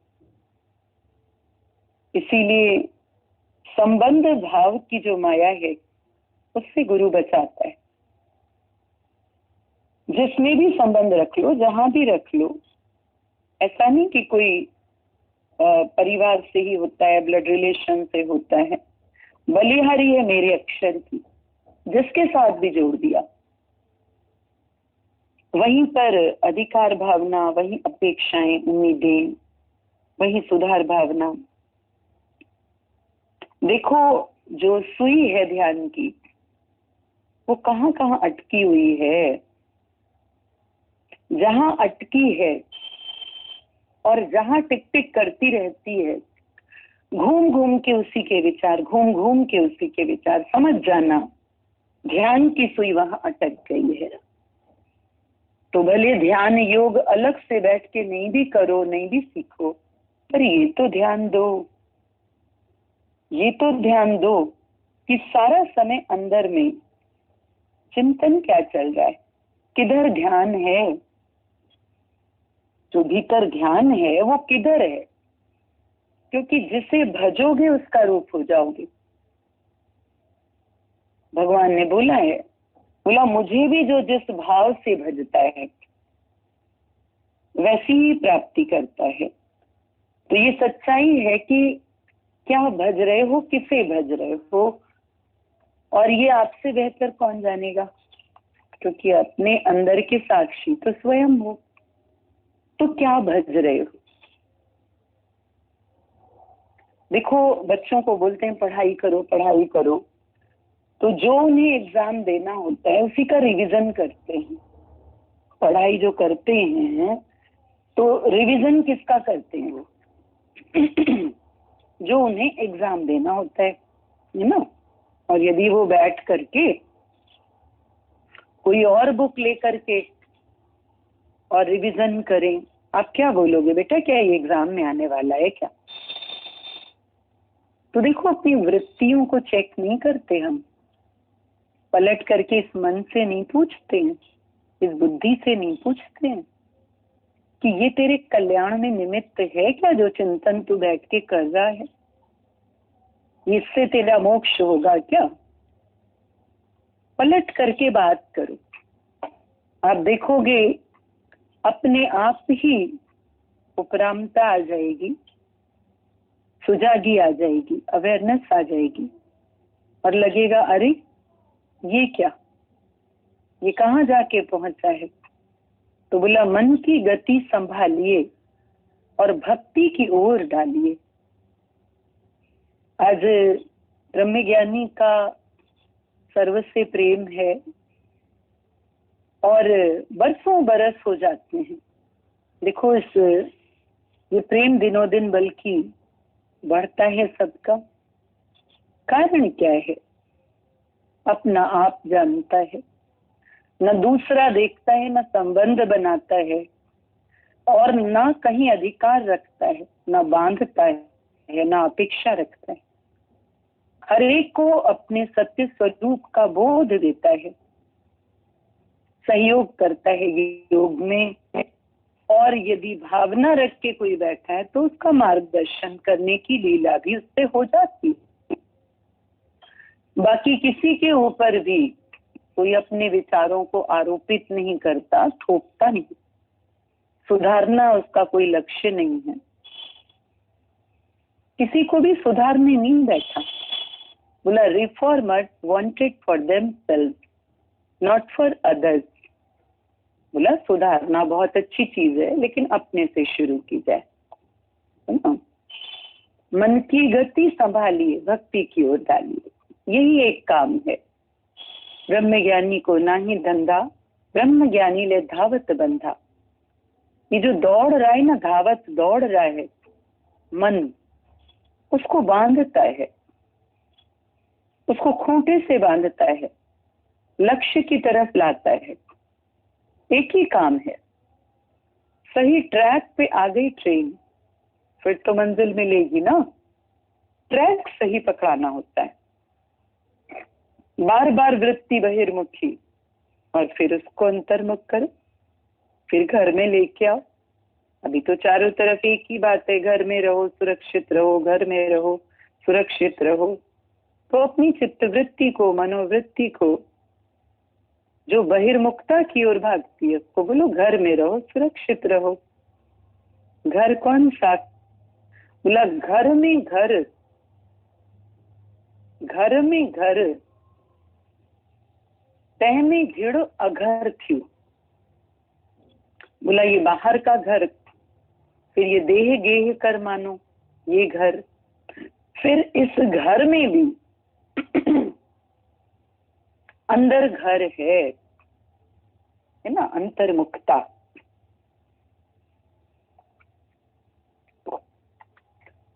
Speaker 4: इसीलिए संबंध भाव की जो माया है उससे गुरु बचाता है। जिसमें भी संबंध रख लो, जहां भी रख लो, ऐसा नहीं कि कोई परिवार से ही होता है, ब्लड रिलेशन से होता है। बलिहारी है मेरे अक्षर की, जिसके साथ भी जोड़ दिया, वहीं पर अधिकार भावना, वहीं अपेक्षाएं, उम्मीदें, वहीं सुधार भावना। देखो जो सुई है ध्यान की, वो कहाँ कहाँ अटकी हुई है। जहां अटकी है और जहां टिक टिक करती रहती है, घूम घूम के उसी के विचार, घूम घूम के उसी के विचार, समझ जाना ध्यान की सुई वहां अटक गई है। तो भले ध्यान योग अलग से बैठ के नहीं भी करो, नहीं भी सीखो, पर ये तो ध्यान दो, ये तो ध्यान दो कि सारा समय अंदर में चिंतन क्या चल रहा है, किधर ध्यान है, जो भीतर ध्यान है वो किधर है। क्योंकि जिसे भजोगे उसका रूप हो जाओगे। भगवान ने बोला है, बोला मुझे भी जो जिस भाव से भजता है वैसी ही प्राप्ति करता है। तो ये सच्चाई है कि क्या भज रहे हो, किसे भज रहे हो, और ये आपसे बेहतर कौन जानेगा, क्योंकि अपने अंदर के साक्षी तो स्वयं हो। तो क्या भज रहे हो। देखो बच्चों को बोलते हैं पढ़ाई करो पढ़ाई करो, तो जो उन्हें एग्जाम देना होता है उसी का रिवीजन करते हैं। पढ़ाई जो करते हैं तो रिवीजन किसका करते हैं वो जो उन्हें एग्जाम देना होता है ना। और यदि वो बैठ करके कोई और बुक लेकर के और रिवीजन करें, आप क्या बोलोगे, बेटा क्या ये एग्जाम में आने वाला है क्या। तो देखो अपनी वृत्तियों को चेक नहीं करते हम, पलट करके इस मन से नहीं पूछते हैं, इस बुद्धि से नहीं पूछते हैं कि ये तेरे कल्याण में निमित्त है क्या, जो चिंतन तू बैठ के कर रहा है, इससे तेरा मोक्ष होगा क्या। पलट करके बात करो, आप देखोगे अपने आप ही उपरामता आ जाएगी, सुजागी आ जाएगी, अवेयरनेस आ जाएगी, और लगेगा अरे ये क्या, ये कहाँ जाके पहुंचा है। तो बोला मन की गति संभालिए और भक्ति की ओर डालिए। आज ब्रह्मज्ञानी का सर्वस्य प्रेम है और बरसों बरस हो जाते हैं। देखो ये प्रेम दिनों दिन बल्कि बढ़ता है सबका। कारण क्या है, अपना आप जानता है, न दूसरा देखता है, न संबंध बनाता है, और न कहीं अधिकार रखता है, न बांधता है, न अपेक्षा रखता है। हर एक को अपने सत्य स्वरूप का बोध देता है, सहयोग करता है योग में, और यदि भावना रख के कोई बैठा है तो उसका मार्गदर्शन करने की लीला भी उससे हो जाती है। बाकी किसी के ऊपर भी कोई अपने विचारों को आरोपित नहीं करता, थोपता नहीं, सुधारना उसका कोई लक्ष्य नहीं है, किसी को भी सुधारने नहीं बैठा। बोला reformers wanted for themselves not for others. बोला सुधारना बहुत अच्छी चीज है, लेकिन अपने से शुरू की जाए, है ना। मन की गति संभालिए, भक्ति की ओर डालिए, यही एक काम है। ब्रह्म ज्ञानी को ना ही धंधा, ब्रह्म ज्ञानी ले धावत बंधा। ये जो दौड़ रहा है ना, धावत दौड़ रहा है मन, उसको बांधता है, उसको खूंटे से बांधता है, लक्ष्य की तरफ लाता है। एक ही काम है, सही ट्रैक पे आ गई ट्रेन, फिर तो मंजिल मिलेगी ना। ट्रैक सही पकड़ाना होता है। बार बार वृत्ति बहिर्मुखी, और फिर उसको अंतर्मुख करो, फिर घर में लेके आओ। अभी तो चारों तरफ एक ही बात है, घर में रहो सुरक्षित रहो, घर में रहो सुरक्षित रहो। तो अपनी चित्तवृत्ति को, मनोवृत्ति को जो बहिर्मुखता की ओर भागती है, उसको बोलो घर में रहो सुरक्षित रहो। घर कौन सा? बोला घर में घर, घर में घर, तह में घिड़ो अघर थी। बोला ये बाहर का घर, फिर ये देह गेह कर मानो ये घर, फिर इस घर में भी अंदर घर है ना, अंतर्मुखता।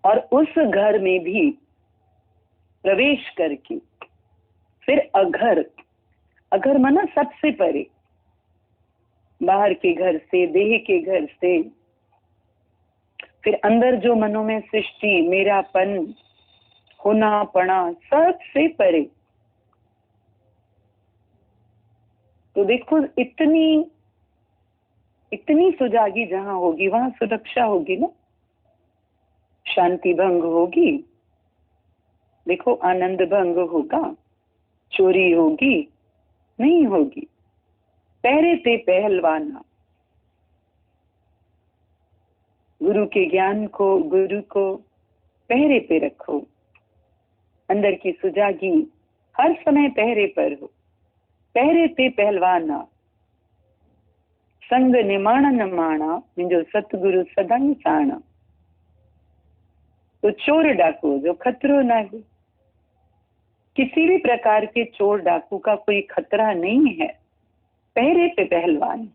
Speaker 4: और उस घर में भी प्रवेश करके फिर अघर, अघर माना सबसे परे, बाहर के घर से, देह के घर से, फिर अंदर जो मनों में सृष्टि, मेरापन, होना पना, सबसे परे। तो देखो इतनी इतनी सुजागी जहां होगी वहां सुरक्षा होगी ना, शांति भंग होगी। देखो आनंद भंग होगा, चोरी होगी नहीं होगी। पहरे पे पहलवाना, गुरु के ज्ञान को, गुरु को पहरे पे रखो। अंदर की सुजागी हर समय पहरे पर हो, पहरे पे पहलवाना। संग निमाण न माणा, मुझो सतगुरु सदा साणा। तो चोर डाकू जो खतरो ना हो, किसी भी प्रकार के चोर डाकू का कोई खतरा नहीं है, पहरे पे पहलवान।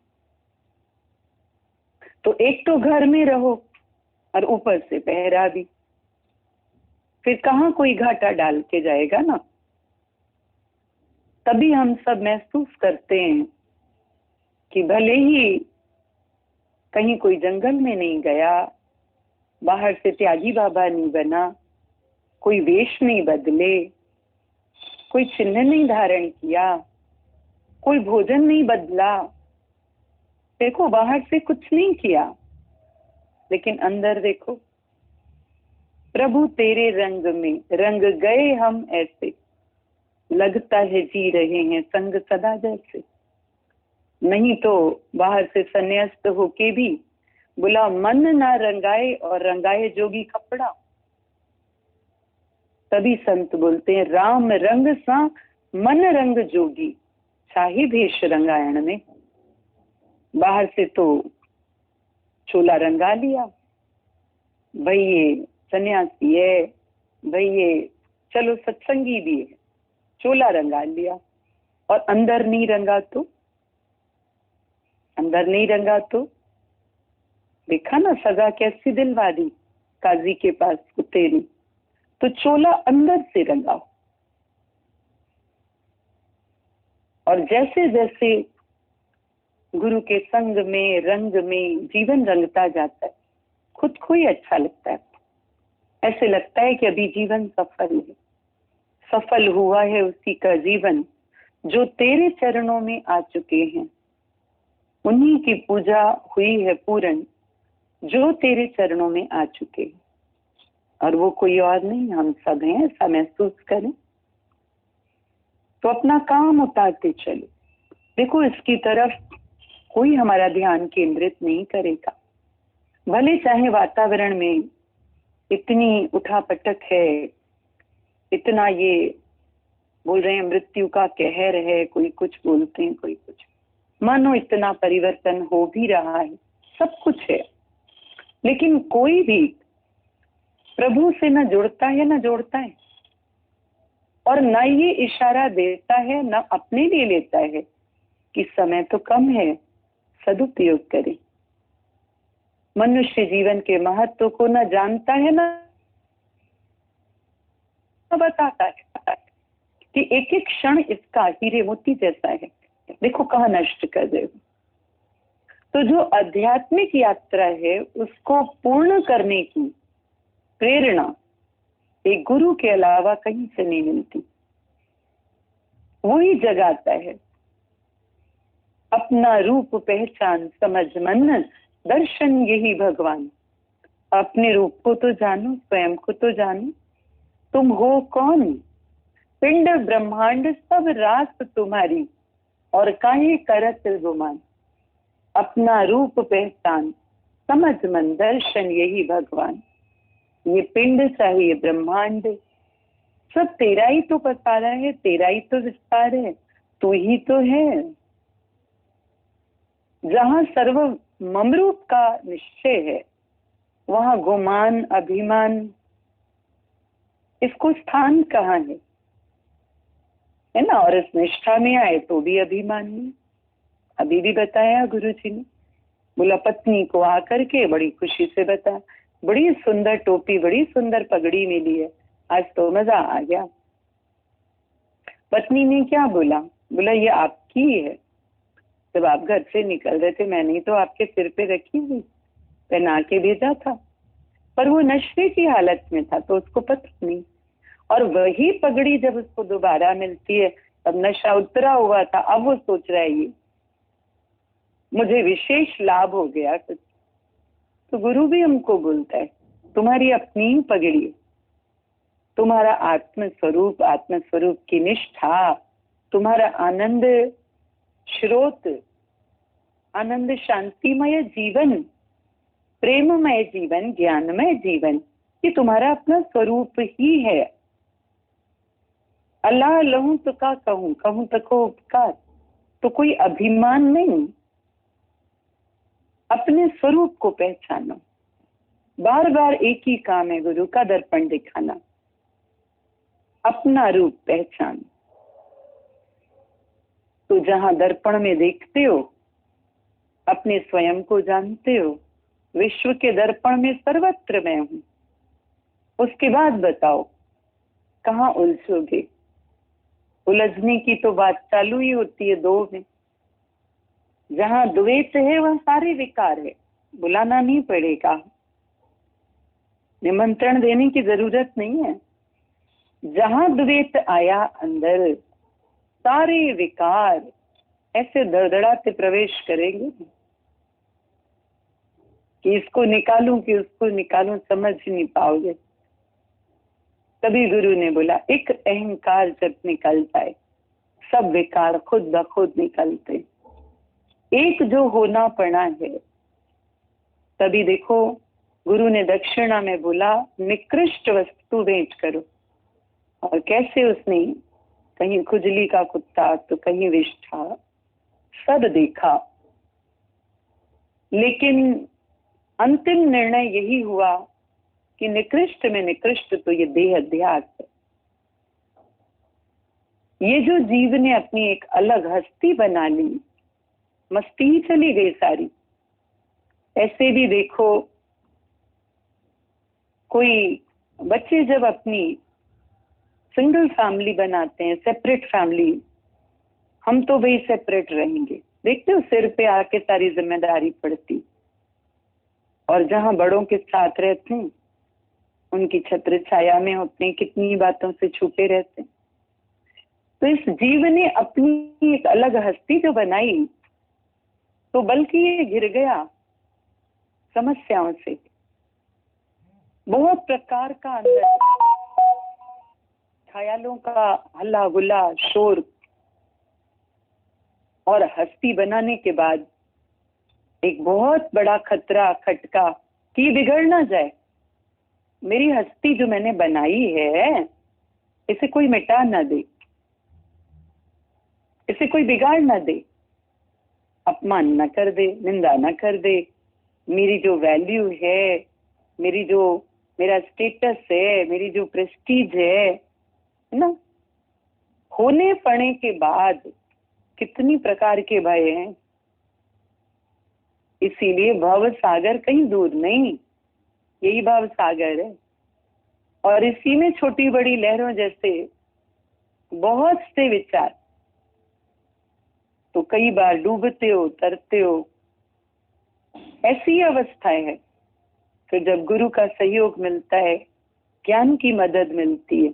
Speaker 4: तो एक तो घर में रहो और ऊपर से पहरा भी, फिर कहाँ कोई घाटा डाल के जाएगा ना। तभी हम सब महसूस करते हैं कि भले ही कहीं कोई जंगल में नहीं गया, बाहर से त्यागी बाबा नहीं बना, कोई वेश नहीं बदले, कोई चिन्ह नहीं धारण किया, कोई भोजन नहीं बदला, देखो बाहर से कुछ नहीं किया, लेकिन अंदर देखो प्रभु तेरे रंग में रंग गए हम ऐसे, लगता है जी रहे हैं संग सदा जैसे। नहीं तो बाहर से संन्यास्त होके भी बोला मन ना रंगाए और रंगाए जोगी कपड़ा। तभी संत बोलते हैं राम रंग सा मन रंग जोगी, शाही भेष रंगायण में। बाहर से तो चोला रंगा लिया, भाई ये सन्यासी है, भाई ये चलो सत्संगी भी है, चोला रंगा लिया। और अंदर नहीं रंगा तो, अंदर नहीं रंगा तो देखा ना सजा कैसी दिलवा दी काजी के पास उतेरी। तो चोला अंदर से रंगाओ। और जैसे जैसे गुरु के संग में, रंग में जीवन रंगता जाता है, खुद को ही अच्छा लगता है। ऐसे लगता है कि अभी जीवन सफल है, सफल हुआ है उसी का जीवन जो तेरे चरणों में आ चुके हैं। उन्हीं की पूजा हुई है पूर्ण जो तेरे चरणों में आ चुके हैं, और वो कोई और नहीं, हम सब हैं। ऐसा महसूस करें तो अपना काम उतारते चलो। देखो इसकी तरफ कोई हमारा ध्यान केंद्रित नहीं करेगा, भले चाहे वातावरण में इतनी उठापटक है, इतना ये बोल रहे हैं मृत्यु का कहर है, कोई कुछ बोलते हैं, कोई कुछ, मानो इतना परिवर्तन हो भी रहा है, सब कुछ है, लेकिन कोई भी प्रभु से न जुड़ता है न जोड़ता है, और न ये इशारा देता है न अपने लिए लेता है कि समय तो कम है, सदुपयोग करें। मनुष्य जीवन के महत्व को न जानता है न बताता है कि एक एक क्षण इसका हीरे मोती जैसा है, देखो कहाँ नष्ट कर दे। तो जो आध्यात्मिक यात्रा है उसको पूर्ण करने की प्रेरणा एक गुरु के अलावा कहीं से नहीं मिलती। वही जगाता है। अपना रूप पहचान समझ मन दर्शन यही भगवान। अपने रूप को तो जानो, स्वयं को तो जानो, तुम हो कौन। पिंड ब्रह्मांड सब रास तुम्हारी, और काहे करत गुमान। अपना रूप पहचान समझ मन दर्शन यही भगवान। ये पिंड चाहे ये ब्रह्मांड, सब तेरा ही तो पसारा है, तेरा ही तो विस्तार है, तू ही तो है। जहां सर्व ममरूप का निश्चय है वहां गुमान अभिमान इसको स्थान कहाँ है ना। और इस निष्ठा में आए तो भी अभिमान नहीं। अभी भी बताया गुरु जी ने, बोला पत्नी को आकर के बड़ी खुशी से बता, बड़ी सुंदर टोपी, बड़ी सुंदर पगड़ी मिली है, आज तो मजा आ गया। पत्नी ने क्या बोला, बोला ये आपकी है, जब आप घर से निकल रहे थे मैंने ही तो आपके सिर पे रखी हुई, पहना के भेजा था। पर वो नशे की हालत में था तो उसको पता नहीं, और वही पगड़ी जब उसको दोबारा मिलती है तब नशा उतरा हुआ था, अब वो सोच रहा है ये मुझे विशेष लाभ हो गया कुछ। तो गुरु भी हमको बोलता है तुम्हारी अपनी ही पगड़ी, तुम्हारा आत्मस्वरूप की निष्ठा, तुम्हारा आनंद स्रोत, आनंद शांतिमय जीवन, प्रेममय जीवन, ज्ञानमय जीवन, ये तुम्हारा अपना स्वरूप ही है। अल्लाह लहूं तो का कहूं, कहूं तको उपकार, तो कोई अभिमान नहीं, अपने स्वरूप को पहचानो। बार बार एक ही काम है गुरु का, दर्पण दिखाना, अपना रूप पहचान। तो जहां दर्पण में देखते हो अपने स्वयं को जानते हो, विश्व के दर्पण में सर्वत्र मैं हूं, उसके बाद बताओ कहाँ उलझोगे। उलझने की तो बात चालू ही होती है दो में। जहां द्वैत है वहां सारे विकार है, बुलाना नहीं पड़ेगा, निमंत्रण देने की जरूरत नहीं है। जहां द्वैत आया अंदर सारे विकार ऐसे धड़धड़ाते प्रवेश करेंगे कि इसको निकालूं कि उसको निकालूं, समझ नहीं पाओगे। तभी गुरु ने बोला एक अहंकार जब निकल जाए सब विकार खुद ब खुद निकलते। एक जो होना पड़ा है, तभी देखो गुरु ने दक्षिणा में बोला निकृष्ट वस्तु भेंट करो। और कैसे उसने कहीं खुजली का कुत्ता तो कहीं विष्ठा, सब देखा, लेकिन अंतिम निर्णय यही हुआ कि निकृष्ट में निकृष्ट तो ये देह अध्यास है। ये जो जीव ने अपनी एक अलग हस्ती बना ली, मस्ती ही चली गई सारी। ऐसे भी देखो कोई बच्चे जब अपनी सिंगल फैमिली बनाते हैं, सेपरेट फैमिली, हम तो भाई सेपरेट रहेंगे, देखते हो सिर पे आके सारी जिम्मेदारी पड़ती। और जहां बड़ों के साथ रहते हैं उनकी छत्र छाया में होते हैं, कितनी बातों से छुपे रहते हैं। तो इस जीव ने अपनी एक अलग हस्ती जो बनाई तो बल्कि ये घिर गया समस्याओं से। बहुत प्रकार का अंदर ख्यालों का हल्ला गुल्ला शोर, और हस्ती बनाने के बाद एक बहुत बड़ा खतरा खटका कि बिगड़ ना जाए। मेरी हस्ती जो मैंने बनाई है इसे कोई मिटा ना दे, इसे कोई बिगाड़ ना दे, अपमान ना कर दे, निंदा ना कर दे। मेरी जो वैल्यू है, मेरा स्टेटस है, मेरी जो प्रेस्टीज है ना, होने पड़ने के बाद कितनी प्रकार के भय हैं। इसीलिए भव सागर कहीं दूर नहीं, यही भव सागर है। और इसी में छोटी बड़ी लहरों जैसे बहुत से विचार, तो कई बार डूबते हो, तरते हो, ऐसी अवस्थाएं है। तो जब गुरु का सहयोग मिलता है, ज्ञान की मदद मिलती है,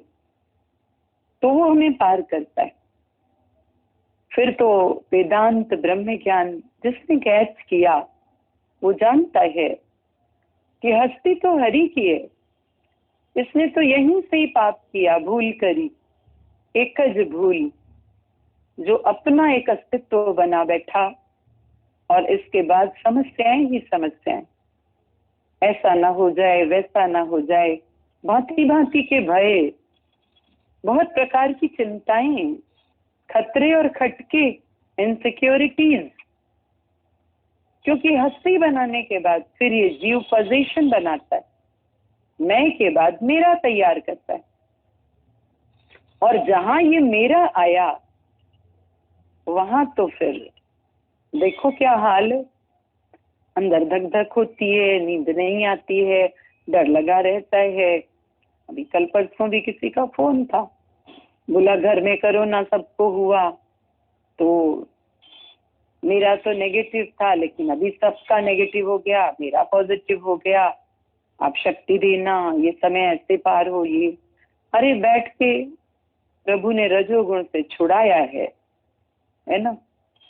Speaker 4: तो वो हमें पार करता है। फिर तो वेदांत ब्रह्म ज्ञान जिसने कैच किया वो जानता है कि हस्ती तो हरि की है, इसने तो यहीं से ही पाप किया, भूल करी, एकज भूल, जो अपना एक अस्तित्व बना बैठा, और इसके बाद समस्याएं ही समस्याएं। ऐसा ना हो जाए, वैसा ना हो जाए, भांति भांति के भय, बहुत प्रकार की चिंताएं, खतरे और खटके, इनसिक्योरिटीज। क्योंकि हस्ती बनाने के बाद फिर ये जीव पोजीशन बनाता है, मैं के बाद मेरा तैयार करता है। और जहां ये मेरा आया, वहां तो फिर देखो क्या हाल है। अंदर धक धक होती है, नींद नहीं आती है, डर लगा रहता है। अभी कल परसों भी किसी का फोन था, बोला घर में कोरोना सबको हुआ, तो मेरा तो नेगेटिव था, लेकिन अभी सबका नेगेटिव हो गया, मेरा पॉजिटिव हो गया। आप शक्ति देना, ये समय ऐसे पार हो। ये अरे बैठ के प्रभु ने रजोगुण से छुड़ाया है ना।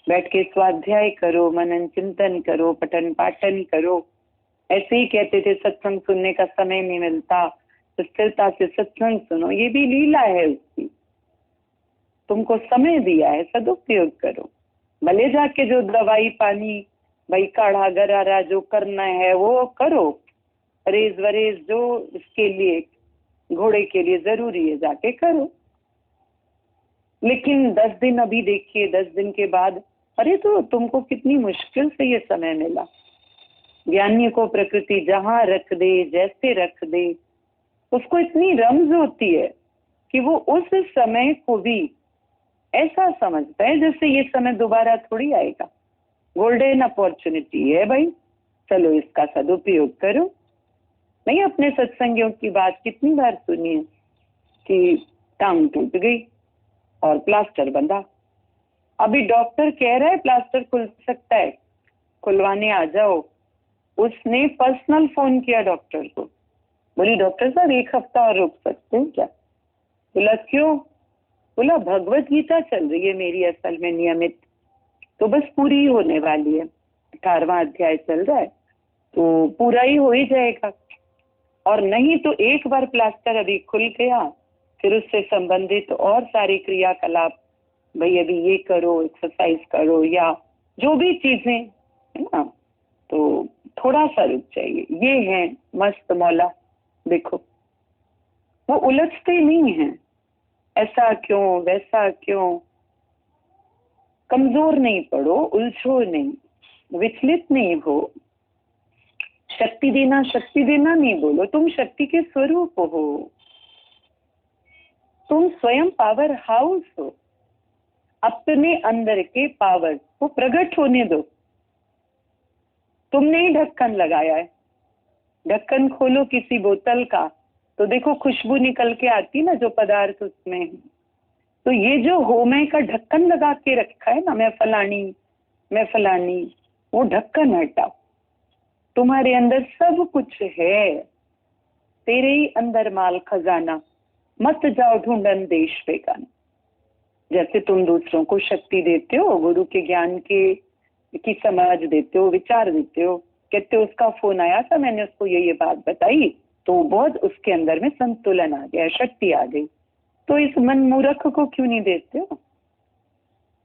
Speaker 4: बैठ के स्वाध्याय करो, मनन चिंतन करो, पठन पाठन करो। ऐसे ही कहते थे सत्संग सुनने का समय नहीं मिलता, तो स्थिरता से सत्संग सुनो, ये भी लीला है उसकी। तुमको समय दिया है, सदुपयोग करो। भले जाके जो दवाई पानी, भाई काढ़ा गरारा जो करना है वो करो, रेज वरेज जो इसके लिए, घोड़े के लिए जरूरी है, जाके करो। लेकिन 10 दिन अभी देखिए, 10 दिन के बाद अरे तो तुमको कितनी मुश्किल से ये समय मिला। ज्ञानी को प्रकृति जहां रख दे, जैसे रख दे, उसको इतनी रमज होती है कि वो उस समय को भी ऐसा समझता है जैसे ये समय दोबारा थोड़ी आएगा। गोल्डन अपॉर्चुनिटी है भाई, चलो इसका सदुपयोग करो। नहीं, अपने सत्संगियों की बात कितनी बार सुनी है कि टांग टूट गई और प्लास्टर बंधा, अभी डॉक्टर कह रहा है प्लास्टर खुल सकता है, खुलवाने आ जाओ। उसने पर्सनल फोन किया डॉक्टर को, बोली डॉक्टर साहब 1 हफ्ता और रुक सकते हैं क्या? बोला क्यों? बोला भगवत गीता चल रही है मेरी असल में नियमित, तो बस पूरी ही होने वाली है, 18वां अध्याय चल रहा है, तो पूरा ही हो ही जाएगा। और नहीं तो एक बार प्लास्टर अभी खुल गया, फिर उससे संबंधित और सारी क्रियाकलाप, भाई अभी ये करो, एक्सरसाइज करो, या जो भी चीजें है ना, तो थोड़ा सा रुक जाइए। ये है मस्त मौला, देखो वो उलझते नहीं हैं, ऐसा क्यों वैसा क्यों। कमजोर नहीं पड़ो, उलझो नहीं, विचलित नहीं हो। शक्ति देना नहीं बोलो, तुम शक्ति के स्वरूप हो, तुम स्वयं पावर हाउस हो। अपने अंदर के पावर को प्रकट होने दो। तुमने ही ढक्कन लगाया है, ढक्कन खोलो किसी बोतल का तो देखो खुशबू निकल के आती ना, जो पदार्थ उसमें है। तो ये जो हो मैं का ढक्कन लगा के रखा है ना, मैं फलानी, वो ढक्कन हटाओ। तुम्हारे अंदर सब कुछ है, तेरे ही अंदर माल खजाना, मत जाओ ढूंढन देश बेगाना। जैसे तुम दूसरों को शक्ति देते हो, गुरु के ज्ञान की समझ देते हो, विचार देते हो, कहते हो उसका फोन आया था, मैंने उसको ये बात बताई, तो बहुत उसके अंदर में संतुलन आ गया, शक्ति आ गई। तो इस मन मूर्ख को क्यों नहीं देते हो?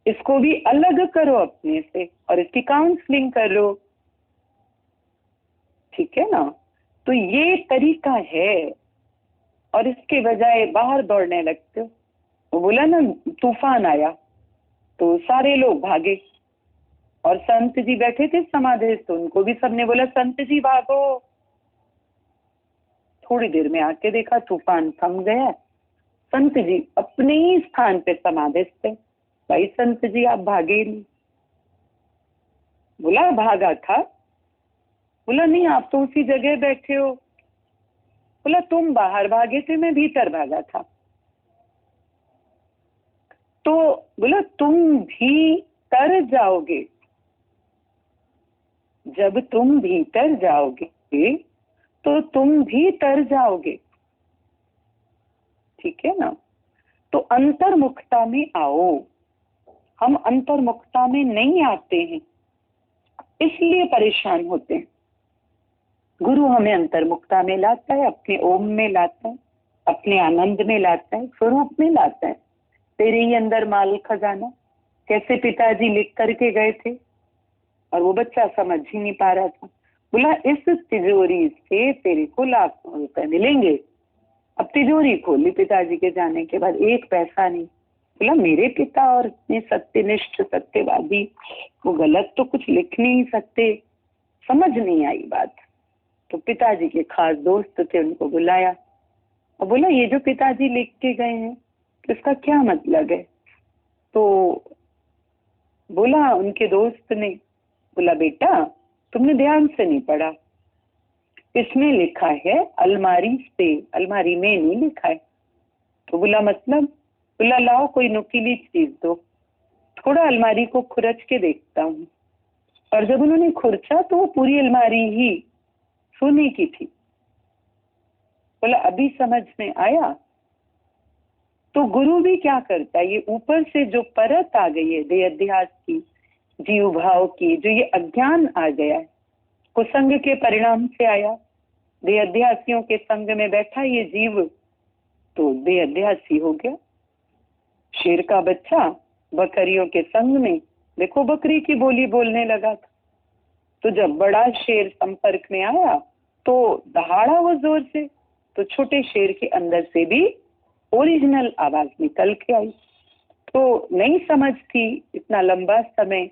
Speaker 4: इसको भी अलग करो अपने से और इसकी काउंसलिंग करो, ठीक है ना। तो ये तरीका है। और इसके बजाय बाहर दौड़ने लगते हो। वो बोला ना तूफान आया तो सारे लोग भागे, और संत जी बैठे थे समाधि, तो उनको भी सबने बोला संत जी भागो। थोड़ी देर में आके देखा तूफान थम गया, संत जी अपने ही स्थान पे समाधि थे। भाई संत जी आप भागे नहीं। बोला भागा था। बोला नहीं आप तो उसी जगह बैठे हो। बोला तुम बाहर भागे थे, मैं भीतर भागा था। तो बोला तुम भी तर जाओगे, जब तुम भीतर जाओगे तो तुम भी तर जाओगे, ठीक है ना। तो अंतर्मुखता में आओ। हम अंतर्मुखता में नहीं आते हैं, इसलिए परेशान होते हैं। गुरु हमें अंतर्मुखता में लाता है, अपने ओम में लाता है, अपने आनंद में लाता है, स्वरूप में लाता है। तेरे ही अंदर माल खजाना, कैसे पिताजी लिख करके गए थे और वो बच्चा समझ ही नहीं पा रहा था। बोला इस तिजोरी से तेरे को लाखों रुपए मिलेंगे। अब तिजोरी खोली पिताजी के जाने के बाद, एक पैसा नहीं। बोला मेरे पिता और इतने सत्यनिष्ठ सत्यवादी, वो गलत तो कुछ लिख नहीं सकते। समझ नहीं आई बात। तो पिताजी के खास दोस्त थे, उनको बुलाया और बोला ये जो पिताजी लिख के गए हैं इसका क्या मतलब है। तो बोला उनके दोस्त ने, बोला बेटा तुमने ध्यान से नहीं पढ़ा, इसमें लिखा है अलमारी से, अलमारी में नहीं लिखा है। तो बोला मतलब। बोला लाओ कोई नुकीली चीज दो, थोड़ा अलमारी को खुरच के देखता हूँ। और जब उन्होंने खुरचा तो वो पूरी अलमारी ही सोने की थी। बोला अभी समझ में आया। तो गुरु भी क्या करता है, ये ऊपर से जो परत आ गई है देह अध्यास की, जीव भाव की, जो ये अज्ञान आ गया है, कुसंग के परिणाम से आया। देह अध्यासियों के संग में बैठा ये जीव तो देह अध्यासी हो गया। शेर का बच्चा बकरियों के संग में, देखो बकरी की बोली बोलने लगा था। तो जब बड़ा शेर संपर्क में आया तो दहाड़ा वो जोर से, तो छोटे शेर के अंदर से भी ओरिजिनल आवाज निकल के आई। तो नहीं समझ थी, इतना लंबा समय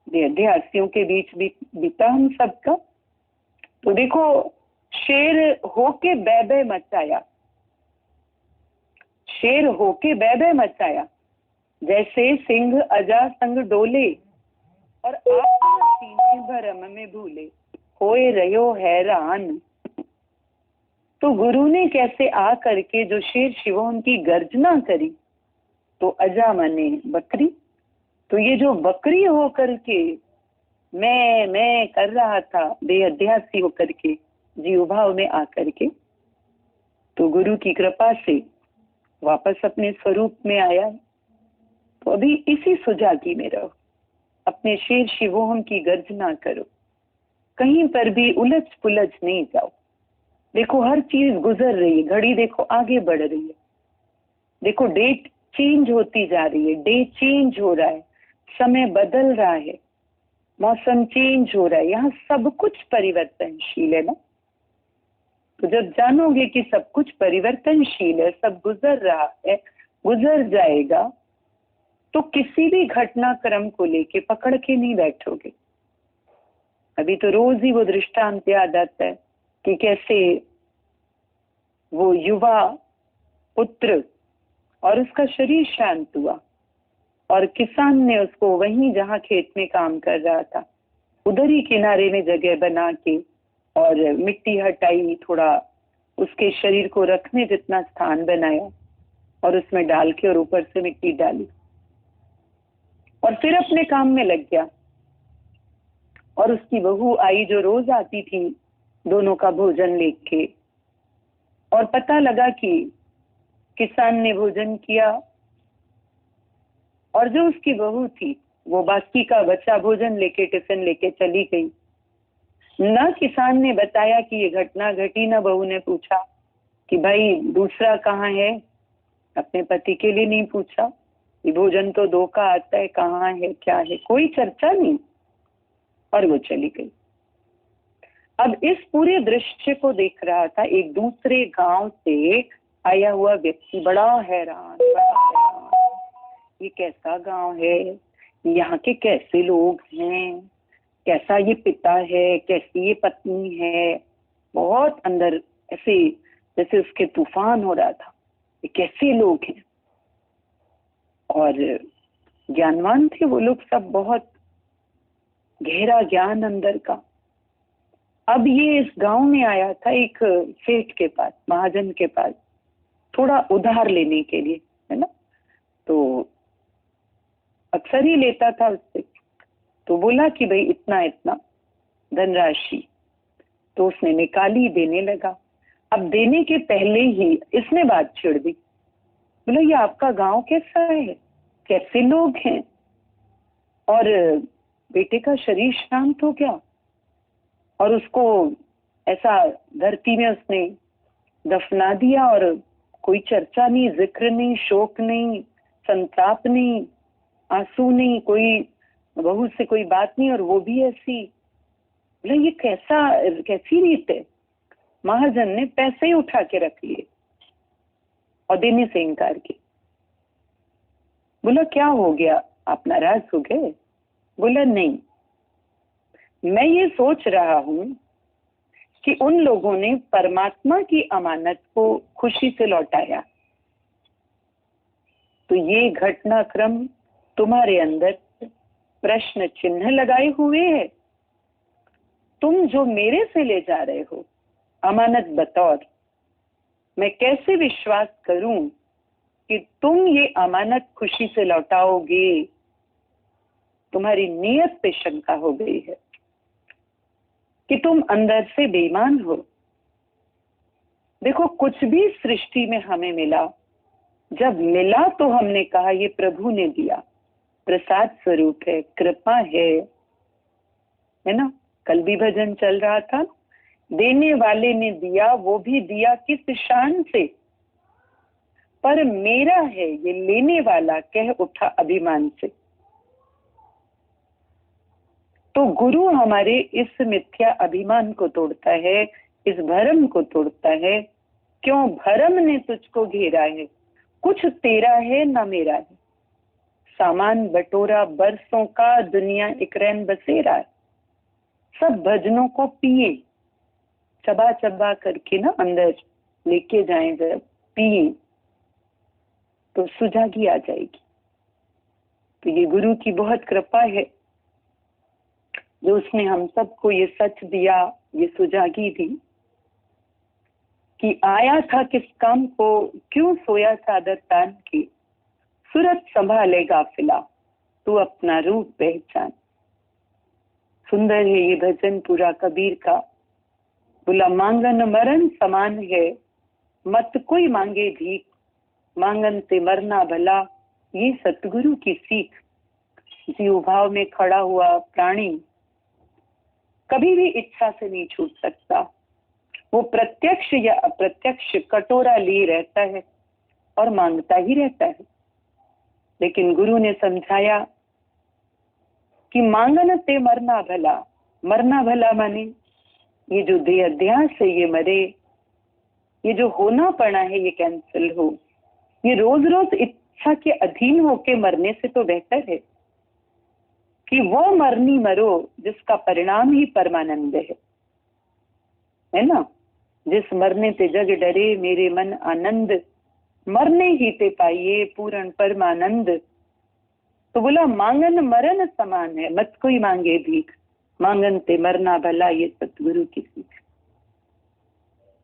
Speaker 4: देहासियों के बीच बीता हम सबका। तो देखो शेर होके बै मचाया, शेर होके बै मचाया, जैसे सिंह अजा संग डोले और आप सीने भरम में भूले, होए रहो हैरान। तो गुरु ने कैसे आ करके जो शेर शिवों की गर्जना करी, तो अजा मने बकरी। तो ये जो बकरी हो करके मैं कर रहा था, देहाध्यासी होकर के जीव भाव में आकर के, तो गुरु की कृपा से वापस अपने स्वरूप में आया। तो अभी इसी सुजागी में रहो, अपने शेर शिवोहम की गर्जना करो, कहीं पर भी उलझ पुलझ नहीं जाओ। देखो हर चीज गुजर रही है, घड़ी देखो आगे बढ़ रही है, देखो डेट चेंज होती जा रही है, डे चेंज हो रहा है, समय बदल रहा है, मौसम चेंज हो रहा है, यहाँ सब कुछ परिवर्तनशील है ना। तो जब जानोगे कि सब कुछ परिवर्तनशील है, सब गुजर रहा है, गुजर जाएगा, तो किसी भी घटनाक्रम को लेके पकड़ के नहीं बैठोगे। अभी तो रोज ही वो दृष्टांत याद आता है कि कैसे वो युवा पुत्र और उसका शरीर शांत हुआ और किसान ने उसको वहीं जहां खेत में काम कर रहा था उधर ही किनारे में जगह बना के और मिट्टी हटाई, थोड़ा उसके शरीर को रखने जितना स्थान बनाया और उसमें डाल के और ऊपर से मिट्टी डाली और फिर अपने काम में लग गया। और उसकी बहू आई जो रोज आती थी दोनों का भोजन लेके, और पता लगा कि किसान ने भोजन किया और जो उसकी बहू थी वो बाकी का बचा भोजन लेके टिफिन लेके चली गई। ना किसान ने बताया कि ये घटना घटी, ना बहू ने पूछा कि भाई दूसरा कहाँ है, अपने पति के लिए नहीं पूछा, ये भोजन तो दो का आता है, कहाँ है क्या है, कोई चर्चा नहीं, और वो चली गई। अब इस पूरे दृश्य को देख रहा था एक दूसरे गांव से आया हुआ व्यक्ति, बड़ा हैरान, ये कैसा गांव है, यहाँ के कैसे लोग हैं, कैसा ये पिता है, कैसी ये पत्नी है। बहुत अंदर ऐसे जैसे उसके तूफान हो रहा था, ये कैसे लोग हैं। और ज्ञानवान थे वो लोग सब, बहुत गहरा ज्ञान अंदर का। अब ये इस गांव में आया था एक सेठ के पास, महाजन के पास, थोड़ा उधार लेने के लिए, है ना। तो अक्सर ही लेता था उससे। तो बोला कि भाई इतना इतना धनराशि, तो उसने निकाली, देने लगा। अब देने के पहले ही इसने बात छेड़ दी, बोला ये आपका गांव कैसा है, कैसे लोग हैं, और बेटे का शरीर शांत हो गया और उसको ऐसा धरती में उसने दफना दिया, और कोई चर्चा नहीं, जिक्र नहीं, शोक नहीं, संताप नहीं, आंसू नहीं, कोई बहू से कोई बात नहीं, और वो भी ऐसी। बोला ये कैसी रीत है। महाजन ने पैसे ही उठा के रख लिए और देने से इनकार किया। बोला क्या हो गया, आप नाराज हो गए। बोला नहीं, मैं ये सोच रहा हूं कि उन लोगों ने परमात्मा की अमानत को खुशी से लौटाया, तो ये घटनाक्रम तुम्हारे अंदर प्रश्न चिन्ह लगाए हुए है। तुम जो मेरे से ले जा रहे हो अमानत बतौर, मैं कैसे विश्वास करूं कि तुम ये अमानत खुशी से लौटाओगे। तुम्हारी नीयत पे शंका हो गई है कि तुम अंदर से बेईमान हो। देखो कुछ भी सृष्टि में हमें मिला, जब मिला तो हमने कहा ये प्रभु ने दिया, प्रसाद स्वरूप है, कृपा है ना। कल भी भजन चल रहा था, देने वाले ने दिया, वो भी दिया किस शान से, पर मेरा है ये लेने वाला, कह उठा अभिमान से। तो गुरु हमारे इस मिथ्या अभिमान को तोड़ता है, इस भरम को तोड़ता है। क्यों, भरम ने तुझको घेरा है, कुछ तेरा है ना मेरा है, सामान बटोरा बरसों का, दुनिया एक रैन बसेरा है। सब भजनों को पिए, चबा चबा करके ना अंदर लेके जाएं, जब पिए तो सुजागी आ जाएगी। तो ये गुरु की बहुत कृपा है जो उसने हम सबको ये सच दिया, ये सुजागी दी कि आया था किस काम को, क्यों सोया चादर तान के, सूरत संभाले गाफिला, तू अपना रूप पहचान। सुंदर है ये भजन पूरा कबीर का। बोला मांगन मरण समान है, मत कोई मांगे भीख, मांगन से मरना भला, ये सतगुरु की सीख। जीव भाव में खड़ा हुआ प्राणी कभी भी इच्छा से नहीं छूट सकता। वो प्रत्यक्ष या अप्रत्यक्ष कटोरा लिए रहता है और मांगता ही रहता है। लेकिन गुरु ने समझाया कि मांगन से मरना भला। मरना भला माने ये जो देह अध्यास है ये मरे, ये जो होना पड़ा है ये कैंसिल हो। ये रोज रोज इच्छा के अधीन होके मरने से तो बेहतर है कि वो मरनी मरो जिसका परिणाम ही परमानंद है ना। जिस मरने ते जग डरे, मेरे मन आनंद, मरने ही ते पाइए पूर्ण परमानंद। तो बोला मांगन मरण समान है, मत कोई मांगे भीख, मांगन ते मरना भला, ये सतगुरु की सीख।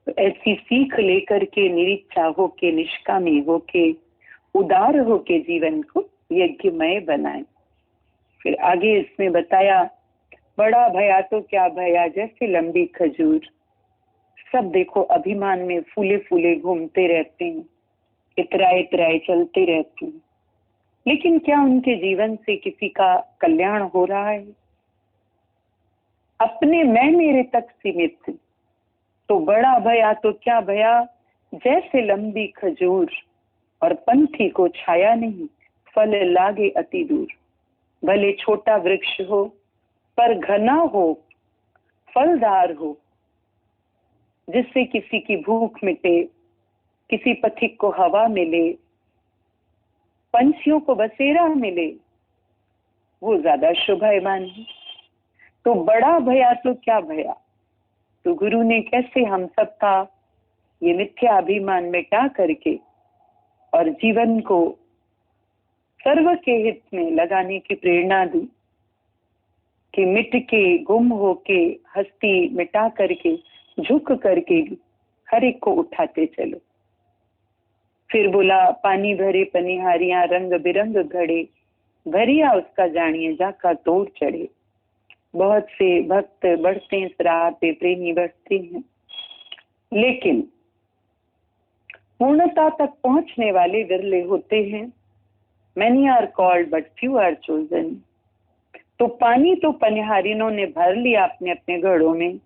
Speaker 4: तो ऐसी सीख लेकर के निरीच्छा होके, निष्कामी होके, उदार होके जीवन को यज्ञमय बनाए। फिर आगे इसमें बताया बड़ा भया तो क्या भया, जैसे लंबी खजूर। सब देखो अभिमान में फूले फूले घूमते रहते हैं, इतराए इतराए चलते रहते हैं, लेकिन क्या उनके जीवन से किसी का कल्याण हो रहा है? अपने मैं मेरे तक सीमित। तो बड़ा भया तो क्या भया, जैसे लंबी खजूर, और पंथी को छाया नहीं, फल लागे अति दूर। भले छोटा वृक्ष हो पर घना हो, फलदार हो, जिससे किसी की भूख मिटे, किसी पथिक को हवा मिले, पंछियों को बसेरा मिले, वो ज्यादा शोभायमान है। तो बड़ा भया तो क्या भया, तो गुरु ने कैसे हम सबका ये मिथ्या अभिमान मिटा करके और जीवन को सर्व के हित में लगाने की प्रेरणा दी कि मिट के, गुम होके, हस्ती मिटा करके, झुक करके हर एक को उठाते चलो। फिर बोला, पानी भरे पनिहारियां रंग बिरंग घड़े, भरिया उसका जानिए जाका तोड़ चढ़े। बहुत से भक्त बढ़ते हैं इस राह पे, प्रेमी बढ़ते हैं, लेकिन पूर्णता तक पहुंचने वाले विरले होते हैं। Many are called but few are chosen। तो पानी तो पनिहारियों ने भर लिया अपने अपने घड़ों में,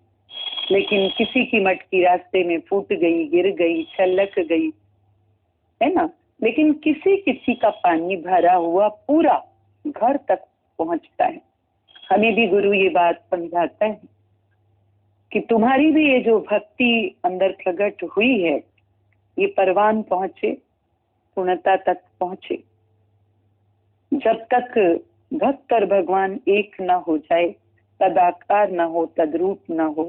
Speaker 4: लेकिन किसी की मटकी रास्ते में फूट गई, गिर गई, छलक गई, है ना। लेकिन किसी किसी का पानी भरा हुआ पूरा घर तक पहुंचता है। हमें भी गुरु ये बात समझाता है कि तुम्हारी भी ये जो भक्ति अंदर प्रकट हुई है, ये परवान पहुंचे, पूर्णता तक पहुंचे। जब तक भक्त और भगवान एक ना हो जाए, तद आकार ना हो, तद रूप ना हो,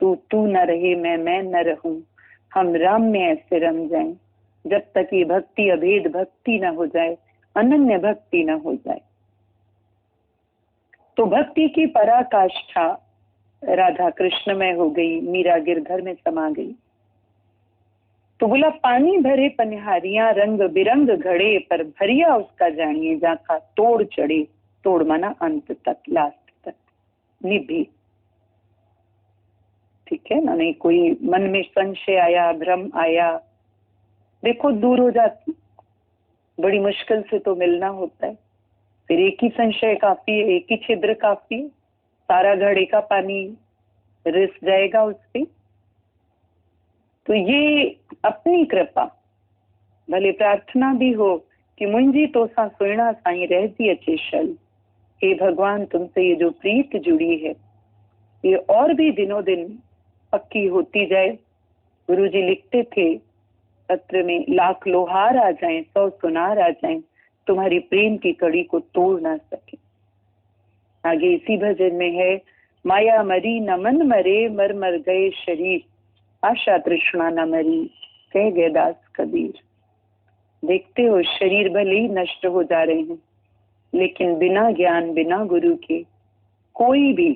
Speaker 4: तू तू न रहे, मैं न रहूं, हम राम में ऐसे रम जाएं, जब तक ये भक्ति अभेद भक्ति ना हो जाए, अनन्य भक्ति ना हो जाए। तो भक्ति की पराकाष्ठा राधा कृष्ण में हो गई, मीरा गिरधर में समा गई। तो बोला, पानी भरे पनिहारियां रंग बिरंग घड़े, पर भरिया उसका जानिए जाका तोड़ चढ़े। तोड़ माना अंत तक, लास्ट तक, निभे। ठीक है ना। नहीं कोई मन में संशय आया, भ्रम आया, देखो दूर हो जाती। बड़ी मुश्किल से तो मिलना होता है, फिर एक ही संशय काफी है, एक ही छिद्र काफी है, सारा घड़े का पानी रिस जाएगा उस पे। तो ये अपनी कृपा, भले प्रार्थना भी हो कि मुंजी तो सा सुना साई रहती अच्छे शल। हे भगवान, तुमसे ये जो प्रीत जुड़ी है ये और भी दिनों दिन पक्की होती जाए। गुरुजी लिखते थे पत्र में, लाख लोहार आ जाएं, 100 सुनार आ जाएं, तुम्हारी प्रेम की कड़ी को तोड़ ना सके। आगे इसी भजन में है, माया मरी न मन मरे, मर मर गए शरीर, आशा तृष्णा न मरी, कह गए दास कबीर। देखते हो शरीर भले ही नष्ट हो जा रहे हैं, लेकिन बिना ज्ञान, बिना गुरु के कोई भी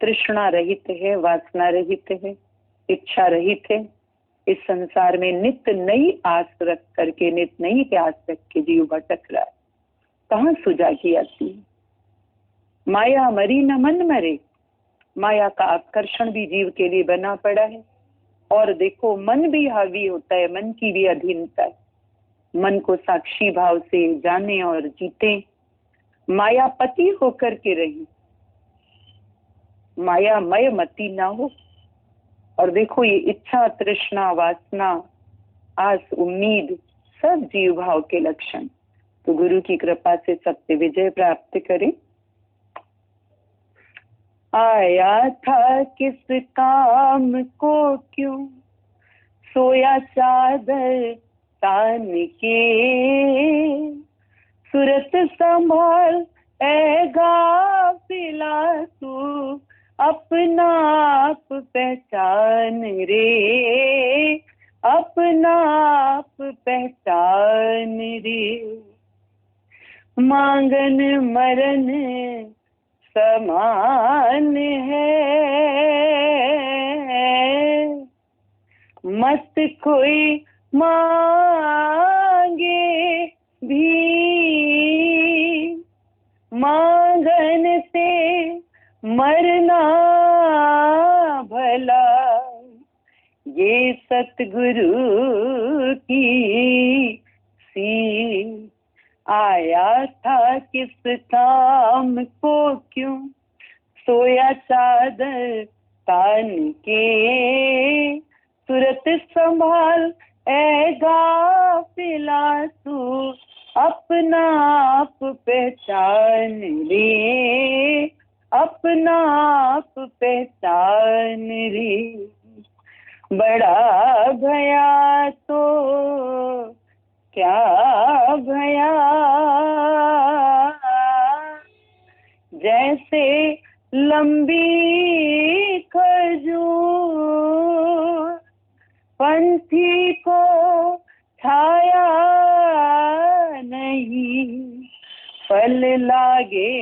Speaker 4: तृष्णा रहित है, वासना रहित है, इच्छा रहित है। इस संसार में नित्य नई आस रख करके, नित्य नई प्यास रख के जीव भटक रहा है, कहाँ सुजागी आती है। माया मरी न मन मरे, माया का आकर्षण भी जीव के लिए बना पड़ा है। और देखो मन भी हावी होता है, मन की भी अधीनता है। मन को साक्षी भाव से जाने और जीते, मायापति होकर के रही, मायामय मति ना हो। और देखो ये इच्छा, तृष्णा, वासना, आस, उम्मीद सब जीव भाव के लक्षण। तो गुरु की कृपा से सबसे विजय प्राप्त करें। आया था किस काम को क्यों, सोया चादर तान के, सूरत संभाल ए गाफिला तू, अपना आप पहचान रे, अपना आप पहचान रे। मांगन मरन समान है, मत कोई मांगे भी, मांगन से मरना भला, ये सतगुरु की सी। आया था किस काम को क्यों, सोया चादर तान के, सूरत संभाल ए गाफिला तू, अपना आप पहचान रे, अपना आप पहचान रे। बड़ा भया तो क्या भया, जैसे लंबी खजूर पंछी को छाया नहीं, फल लागे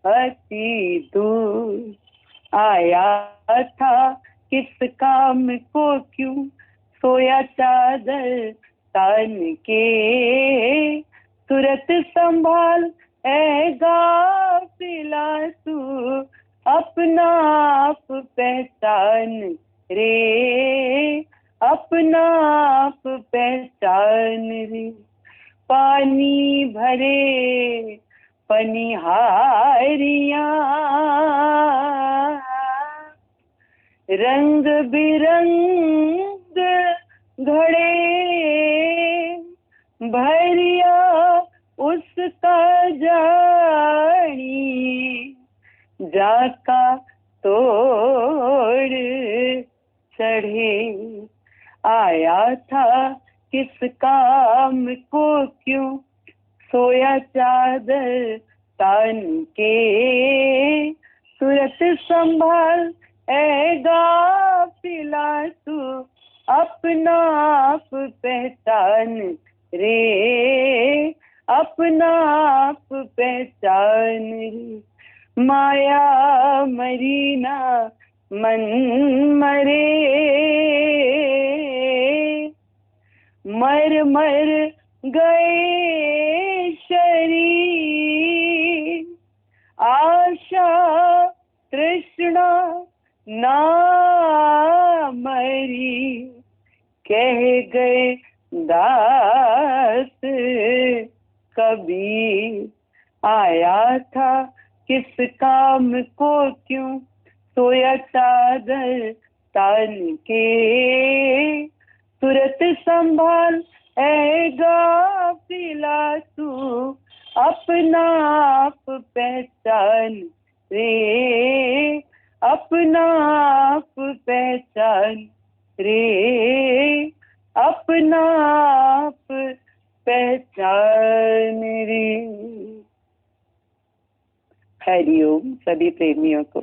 Speaker 4: अति दूर। आया था किस काम को क्यों, सोया चादर तान के, सूरत संभाल ऐ गाफिला तू, अपना आप पहचान रे, अपना आप पहचान रे। पानी भरे पनिहारियां, रंग बिरंग घड़े, भरिया उसका जानी, जाका तोड़ चढ़े। आया था किस काम को क्यों, सोया चादर तान के, सूरत संभाल ऐ गाफिला तू, अपना आप पहचान रे, अपना आप पहचान रे। माया मरी ना मन मरे, मर मर गए शरीर, आशा तृष्णा ना मरी, कह गए दास कबीर। आया था किस काम को क्यों, सोया चादर तान के, सूरत संभाल ऐ गाफिला तू, अपना आप पहचान रे, अपना आप पहचान रे, अपना आप पहचान रे। हरिओम सभी प्रेमियों को।